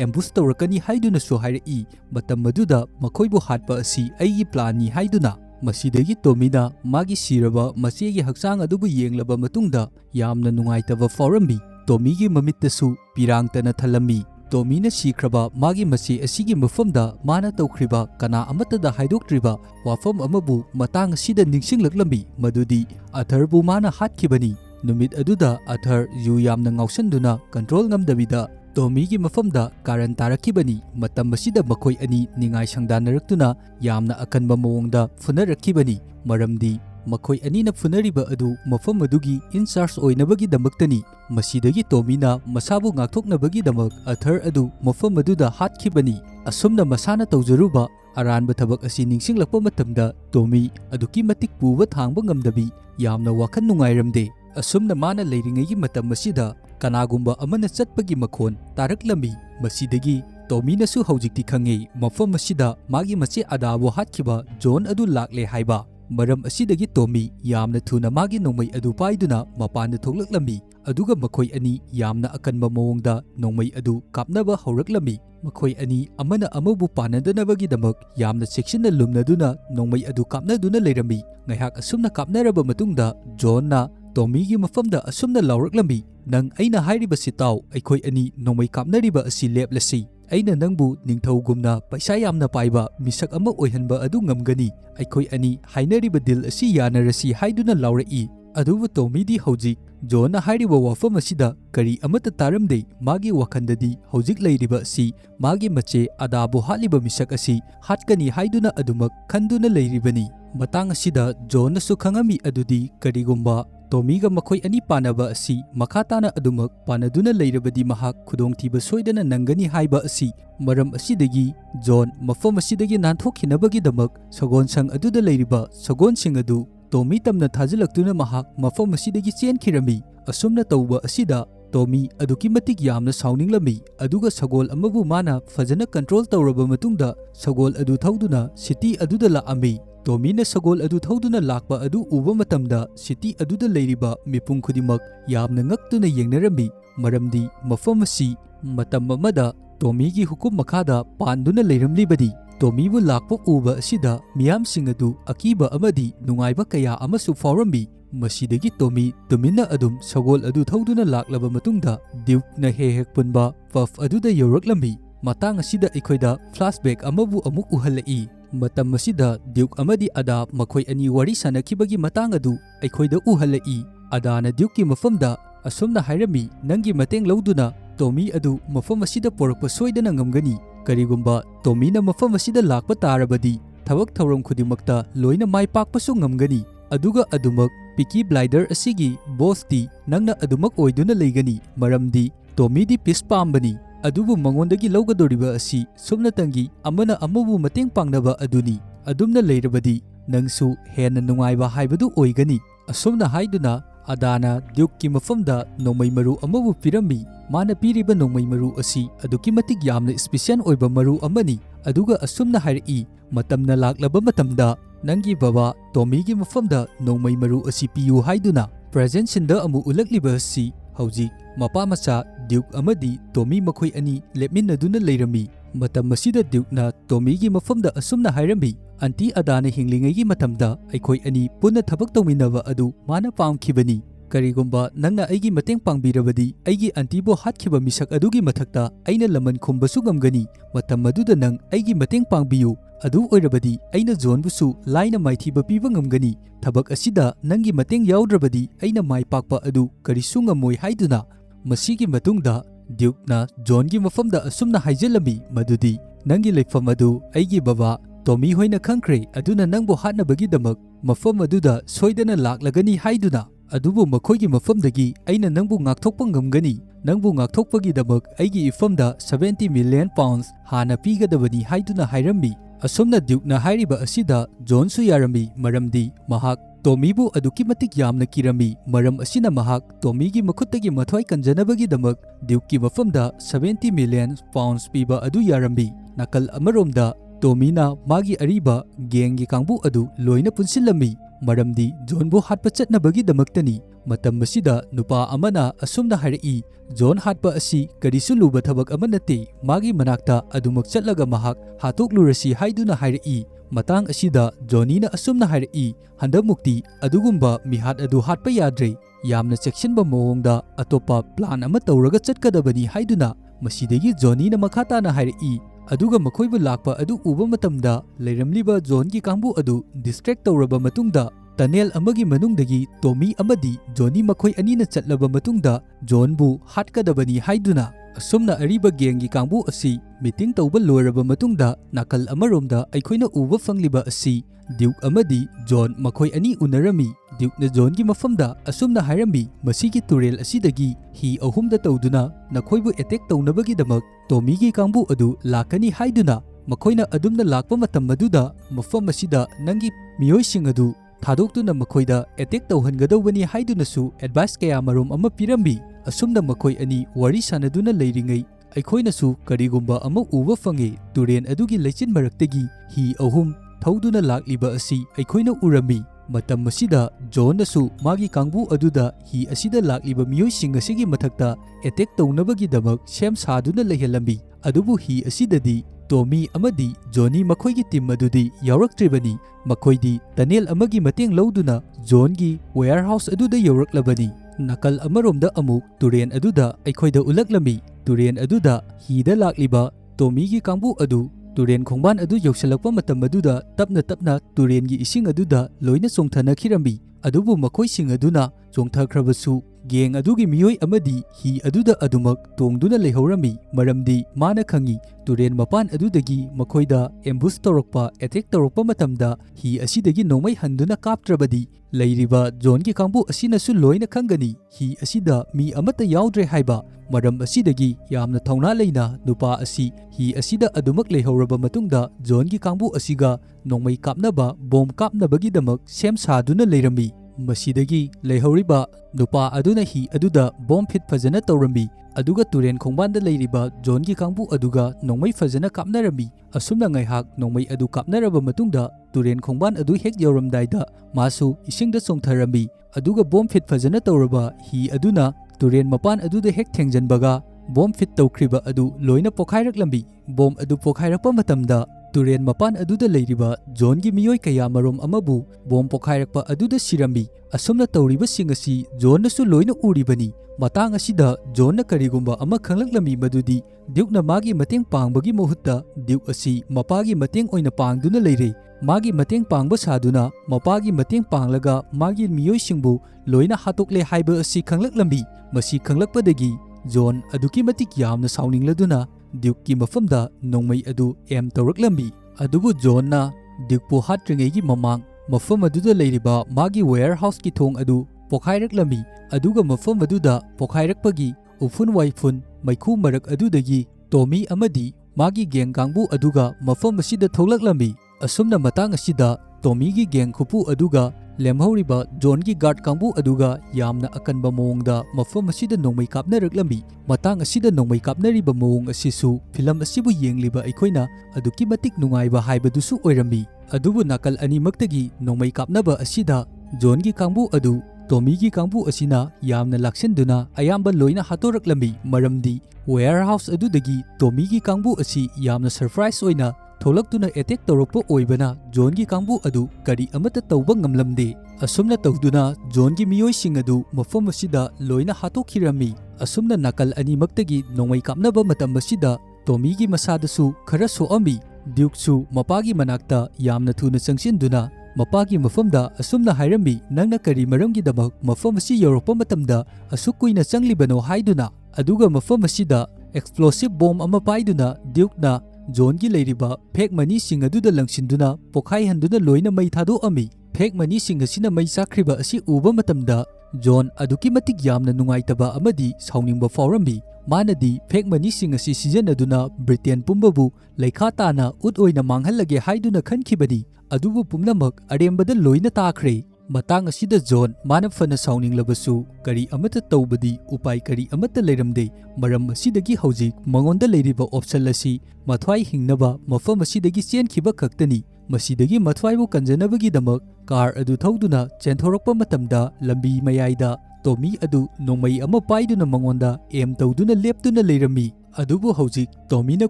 ambush tawrakani haiduna so hairi matam maduda makoibu hatpa asi aigi plani haiduna masidagi Tomina magi siraba machegi hakchang adubu yenglaba matungda yamna nungaitaba faurambi Tomigi mamittasu pirangtana thalami Tomina sikraba magi machi asigi mafamda mana tawkhriba kana amatada haidoktriba wafam amabu matang asida ningsinglaklami madudi atharbu mana hatkibani numit aduda athar yu yamna ngausanduna control ngamdabida Tomigi mafamda karan tarakibani matam asida makhoi ani ningai sangdanaraktuna yamna akanba mawongda funarakibani maramdi makhoi anina funariba adu mafam adugi in charge oinabagi damaktani masidagi Tomina masabu ngakthoknabagi damak athar adu mafam aduda hatkibani asumna masana tawjaruba aranba thabak asi ningsinglakpa matamda Tommy aduki matik puba thangba ngamdabi yamna wakhan nungairamde asumna mana leiringai matam masida kanagumba amana chatpagi makhon taraklami masidagi Tomina su hojikti khange mafam masida magi mache adabu hatkiba John adu lakle haiba maram asidagi Tommy yamna thuna magi nongmai adu paiduna mapanda thoklaklami aduga makhoi ani yamna akanba mawongda nongmai adu kapnaba hauраklami makhoi ani amana amabu panadanabagi damak yamna section lumnaduna nongmai adu kapnaduna leirami ngaihak asumna kapnaraba matungda John na Tommy gi mafamda asumna lawraklami nang aina hairiba sitaw aikhoi ani nongmai kapnariba asi leplasi aina nangbu ningthogumna paisa yamna paiba misak ama oihanba adu ngamgani aikhoi ani hainariba dil asi yanarasi haiduna lawrai adubu Tommy di hojik John na hairiba wafam asida kari amata taramde magi wakhandadi hojik leiriba si magi mache adabu haliba misak asi hatkani haiduna adumak khanduna leiribani matang asida John na su khangami adudi karigumba Tommy ga makhoi ani panaba asi makhatana adumak panaduna leirabadi mahak khudongthiba soidana nangani haiba asi maram asidagi John mafam asidagi nanthokhinabagi damak sagon sang aduda leiriba sagon sing adu Tommy tamna thajilaktuna mahak mafam asidagi chenkhirami asumna tawba asida Tommy aduki matik yamna sauninglami aduga sagol amabu mana fajana control tawraba matungda sagol adu thauduna city aduda laami Tommy na sagol adu thauduna lakpa adu uba matamda city aduda leiriba mipung khudimak yamna ngaktuna yengnarami maramdi mafam asi matam amada Tommy gi hukum makhada panduna leiramlibadi Tommy bu lakpa uba asida miyam sing adu akiba amadi nungaiba kaya amasu faurambi masidagi Tommy tumina adum sagol adu thauduna laklaba matungda Duke na hehek punba puff aduda yoraklami matang asida ikhoida flashback amabu amuk uhalai matam masida Duke amadi ada makhoi ani wari sanakibagi matang adu aikhoida uhalai adana Duke ki mafamda asumna hairami nangi mateng lauduna Tommy adu mafam asida porakpa soidana ngamgani karigumba Tommy na mafam asida lakpa tarabadi thabak thauram khudimakta loina mai pakpasu ngamgani aduga adumak Peaky Blinder asigi boss-ti nangna adumak oiduna leigani maramdi Tommy di peace pambani adubu mangondagi laugadoriba asi sumnatangi amana amabu mateng pangnaba aduni adumna leirabadi nangsu henna nungaiba haibadu oigani asumna haiduna Adana Duke mafamda nongmai maru amabu pirami mana piriba nongmai maru asi aduki matik yamna special oiba maru amani aduga asumna hairi matamna laklaba matamda nangi baba Tommy gi mafamda nongmai maru asi piyu haiduna present sinda amu ulakliba asi hauji mapa macha Duke amadi Tommy makhoi ani lepminaduna leirami matam masida Duke na Tommy gi mafamda asumna hairami Anti Adana hinglingai matamda aikoi ani punna thabak tawminaba adu mana paamkhibani karigumba nangna aigi mateng pangbirabadi aigi anti bo hatkhiba misak adugi mathakta aina laman khumbasu ngamgani matam maduda nang aigi mateng pangbiyu adu oirabadi aina zone busu laina maithiba piba ngamgani thabak asida nangi mateng yaudrabadi aina mai pakpa adu karisu ngamoi haiduna masigi matungda Duke na John gi mafamda asumna haijelami madudi nangi leifam adu aigi baba Tommy hoina khangkre aduna nangbo hatnabagi damak mafam aduda soidana laklagani haiduna adubu makhoigi mafamdagi aina nangbu ngakthokpa ngamgani nangbu ngakthokpagi damak aigi ifamda 70 million pounds hana pigadabani haiduna hairammi asomna Duke na hairiba asida John su yarami maramdi mahak Tommy bu aduki matik yamna kirami maram asina mahak Tommy gi makhuttagi mathwai kanjanabagi damak Duke ki mafamda 70 million pounds piba adu yarami nakal amaromda Tommy na magi ariba gengi kangbu adu loina punsilami maramdi John bu hatpa chatnabagi damaktani matam masida nupa amana asumna hairi John hatpa asi karisu luba thabak amanate magi manakta adumak chatlaga mahak hatoklurasi haiduna hairi matang asida Johnny na asumna hairi handamukti adugumba mihat adu hatpa yadre yamna chectionba mawongda atopa plan ama tawraga chatkadabani haiduna masidagi Johnny na makhata na hairi aduga makhoibu lakpa adu uba matamda leiramliba John gi kangbu adu distract tawraba matungda tunnel amagi manungdagi Tommy amadi Johnny makhoi anina chatlaba matungda John bu hatkadabani haiduna asumna ariba gengi kangbu asi meeting tawba loiraba matungda nakal amaromda aikhoina uba fangliba asi Duke amadi John makhoi ani unarami Duke na John gi mafamda asumna hairami masigi turel asidagi hi ahumda tawduna nakhoibu attack tawnabagi damak Tommy gi kangbu adu lakani haiduna makhoina adumna lakpa matam maduda mafam asida nangi miyoising adu thadokduna makhoida attack tawhangadawani haidunasu advice kaya marom ama pirambi asumna makhoi ani wari sanaduna leiringai aikhoinasu karigumba ama uba fange turen adugi leichin maraktagi hi ahum thawduna lakliba asi aikhoina urami matam masida John nasu magi kangbu aduda hi asida lakliba miyoising asigi mathakta attack tawnabagi damak sem saduna lehelambi adubu hi asidadi Tommy amadi Johnny makhoigi team adudi yauraktribani makhoidi tunnel amagi mateng lauduna John gi warehouse aduda yauraklabani nakal amaromda amuk turen aduda aikhoida ulaklami turen aduda hida lakliba Tommy gi kangbu adu turen khongban adu yausalakpa matam aduda tapna turen gi ising aduda loina chongthanakhirami adubu makhoising aduna chongthakhrabasu geng adugi miyoi amadi hi aduda adumak tongduna leihorami maramdi mana khangi turen mapan adudagi makhoida ambush torokpa attack torokpa matamda hi asidagi nongmai handuna kaptrabadi leiriba John gi kangbu asina su loina khangani hi asida mi amata yaudre haiba maram asidagi yamna thauna leina nupa asi hi asida adumak leihoraba matungda John gi kangbu asiga nongmai kapnaba bomb kapnabagi damak sem saduna leirami masidagi leihoriba nupa aduna hi aduda bomb fit fajana tawrami aduga turen khongbanda leiriba John gi kangbu aduga nongmai fajana kapnarami asumna ngaihak nongmai adu kapnaraba matungda turen khongban adu hek yauramdaida masu isingda chongtharami aduga bomb fit fajana tawraba hi aduna turen mapan aduda hek thengjanbaga bomb fit tawkhriba adu loina pokhairaklambi bomb adu pokhairakpa matamda turen mapan aduda leiriba John gi miyoi kaya marom amabu bom pokhairakpa aduda sirambi asumna tawriba singasi John nasu loina uribani matang asida John na karigumba ama khanglaklami madudi Duke na magi mateng pangbagi mahutta Duke asi mapagi mateng oina pangduna leire मागी मतेंग पांगबा सादुना मपागी मतेंग पांगलगा मागी मियोइसिंगबु लोइना हातोकले हाइबा असि खंगलकलंबी मसी खंगलकपदगी zone अदुकी मतिक यामना साउनिंगलदुना ड्यूककी मफमदा नोंमै अदु M तौरकलंबी अदुबु जोनना ड्यूकपु हाट्रिङैगी ममांग मफम अदुदा लेरिबा मागी warehouse की थोंग अदु पोखाइरकलंबी अदुगा मफम अदुदा पोखाइरकपगी उफुन वाइफुन मैखु मरक अदुदगी Tommy अमदी मागी गेंग कांगबु अदुगा मफम असिदा थोलकलंबी असुमना मतांग असिदा टोमीगी गेंग खुपु अदुगा लेमहौरिबा जोनगी guard कांगबु अदुगा यामना अकनबा मोंगदा मफम असिदा नोंमै कापनरकलंबी मतांग असिदा नोंमै कापनरिबा मोंग असिसु film असिबु येंगलिबा अखोइना अदुकी मतिक नुंगाइबा हाइबदुसु ओइरम्बी अदुबु नाकल अनिमक्तगी नोंमै कापनबा असिदा जोनगी कांगबु अदु टोमीगी कांगबु असिना यामना लाक्सिनदुना अयाम्बा लोइना हातोरकलंबी मरमदी वेयरहाउस अदुदगी टोमीगी कांगबु असि यामना सरप्राइज ओइना थोलक्तुना एटेक तौरक्पा ओइबना जोनगी कांगबु अदु करी अमता तौबा ngamlamde असुमना तौदुना जोनगी मियोइसिंग अदु मफम असिदा लोइना हातोखिरमी असुमना नाकल अनिमक्तगी नोंमै कापनबा मतम असिदा टोमीगी मसादसु खरा सोअमी ड्यूकसु मपागी मनाक्ता यामना थुना चंगसिनदुना मपागी मफमदा असुमना हाइरमी नंगना करी मरमगीदमक मफम असि यौरक्पा मतमदा असुक कुइना चंगलिबनो हाइदुना अदुगा मफम असिदा एक्सप्लोसिव बॉम्ब अमा पाइदुना ड्यूकना जोनगी लेरिबा फेक मनी सिंग अदुदा लंगसिनदुना पोखाइहंदुना लोइना मै थादोअमी फेक मनी सिंग असिना मै चाख्रिबा असि उबा मतमदा जोन अदुकी मतिक यामना नुंगाइतबा अमदी साउनिंगबा फावरम्बी मानदी फेक मनी सिंग असि सिजनदुना ब्रिटेन पुंबबु लेखा ताना उत ओइना मांगहल्लगे हाइदुना खनखिबनी अदुबु पुमनमक अरेमबदा लोइना ताख्रे मतंग असिदा जोन मानव फना साउनिंगलबसु करी अमता तौबदी उपाय करी अमता लेरमदे मरम असिदगी हौजिक मंगोंदा लेरिबा ऑप्शन असी मथ्वाई हिंगनबा मफम असिदगी चेनखिबा खक्तनी मसिदगी मथ्वाइबु कंजनबगीदमक कार अदु थौदुना चेंथोरकपा मतमदा लंबी मयाइदा टोमी अदु नोंमै अमा पाइदुना मंगोंदा एम तौदुना लेपतुना लेरमी अदुबु हौजिक टोमीना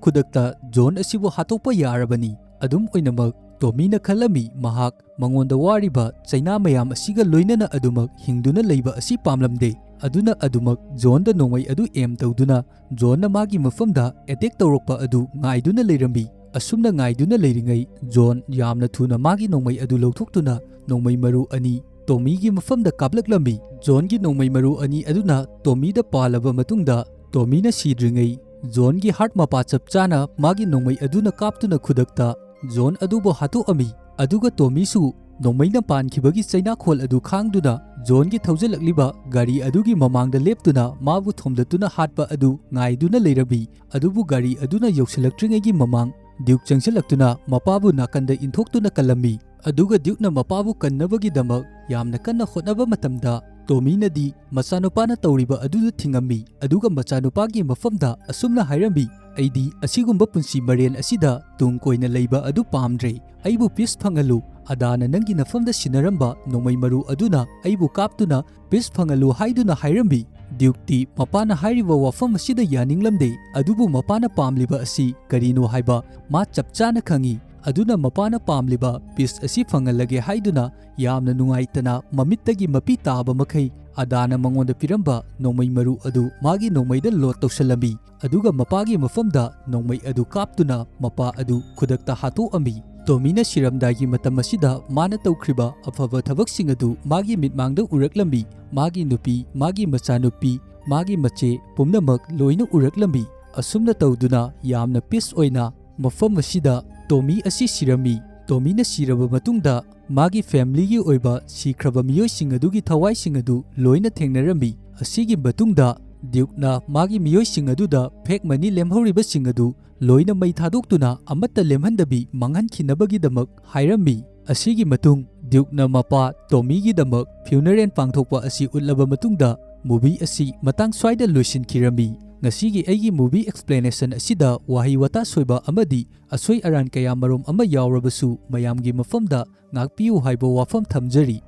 खुदक्ता जोन असिबु हातोकपा यारबनी अदुम ओइनमक टोमीना खलमी महाक मंगोंदा वारिबा चाइना मयाम असिगा लोइनना अदुमक हिंदुना लेबा असी पामलमदे अदुना अदुमक जोनदा नोंमै अदु एम तौदुना जोनना मागी मफमदा एटेक तौरकपा अदु ngaiduna लेरमी असुमना ngaiduna लेरिङै जोन यामना थुना मागी नोंमै अदु लौथोक्तुना नोंमै मरु अनि टोमीगी मफमदा कापलकलमी जोनगी नोंमै मरु अनि अदुना टोमीदा पालबा मतुंगदा टोमीना सिद्रिङै जोनगी हार्ट मपा चपचाना मागी नोंमै अदुना कापतुना खुदक्ता जोन अदुबो हातोअमी अदुगा टोमीसु नोंमैना पानखिबगी चाइना खोल अदु खांगदुना जोनगी थौजलकलिबा गाड़ी अदुगी ममांगदा लेपतुना माबु थोमदतुना हाटपा अदु ngaiduna लेरबी अदुबु गाड़ी अदुना यौसलक्त्रिङैगी ममांग ड्यूक चंगसलक्तुना मपाबु नाकंदा इंथोक्तुना कलमी अदुगा ड्यूकना मपाबु कन्नबगीदमक यामना कन्ना होटनबा मतमदा टोमीनदी मचानुपाना तौरिबा अदुदु थिंगम्मी अदुगा मचानुपागी मफमदा असुमना हाइरम्बी अैदी असिगुम्बा पुंसी मरेन असिदा तुंग कोइना लेबा अदु पामद्रे अैबु पीस फंगलु अदाना नंगी नफमदा सिनरम्बा नोंमै मरु अदुना अैबु कापतुना पीस फंगलु हाइदुना हाइरम्बी ड्यूकती मपाना हाइरिबा वाफम असिदा यानिंगलमदे अदुबु मपाना पामलिबा असि करिनो हाइबा मा चपचाना खंगी अदुना मपाना पामलिबा पीस असि फंगलगे हाइदुना यामना नुंगाइतना ममित्तगी मपी ताबा मखै अदाना मंगोंदा पिरंबा नोंमै मरु अदु मागी नोंमैदा लोट तौसलमी अदुगा मपागी मफमदा नोंमै अदु कापतुना मपा अदु खुदक्ता हातोअमी टोमीना सिरमदागी मतम असिदा माना तौख्रिबा अफबा थबकसिंग अदु मागी मिटमांगदा उरकलमी मागी नुपी मागी मचानुपी मागी मचे पुमनमक लोइना उरकलमी असुमना तौदुना यामना पीस ओइना मफम असिदा टोमी असि सिरमी टोमीना सिरबा मतुंगदा मागी फैमिलीगी ओइबा सिख्रबा मियोइसिंग अदुगी थवाइसिंग अदु लोइना थेंगनरमी असिगी मतुंगदा ड्यूकना मागी मियोइसिंग अदुदा फेक मनी लेमहौरिबसिंग अदु लोइना मै थादोक्तुना अमत्ता लेमहंदबी मांगहनखिनबगीदमक हाइरम्मी असिगी मतुंग ड्यूकना मपा टोमीगीदमक फ्यूनरेल पांगथोकपा असि उल्लबा मतुंगदा मूवी असि Matang स्वाइदा लोइसिनखिरमी ngasi aigi movie explanation asida wahi wata soiba amadi asoi aran kaya marom ama yawrabasu mayamgi mafamda ngakpiu haibo wafam thamjari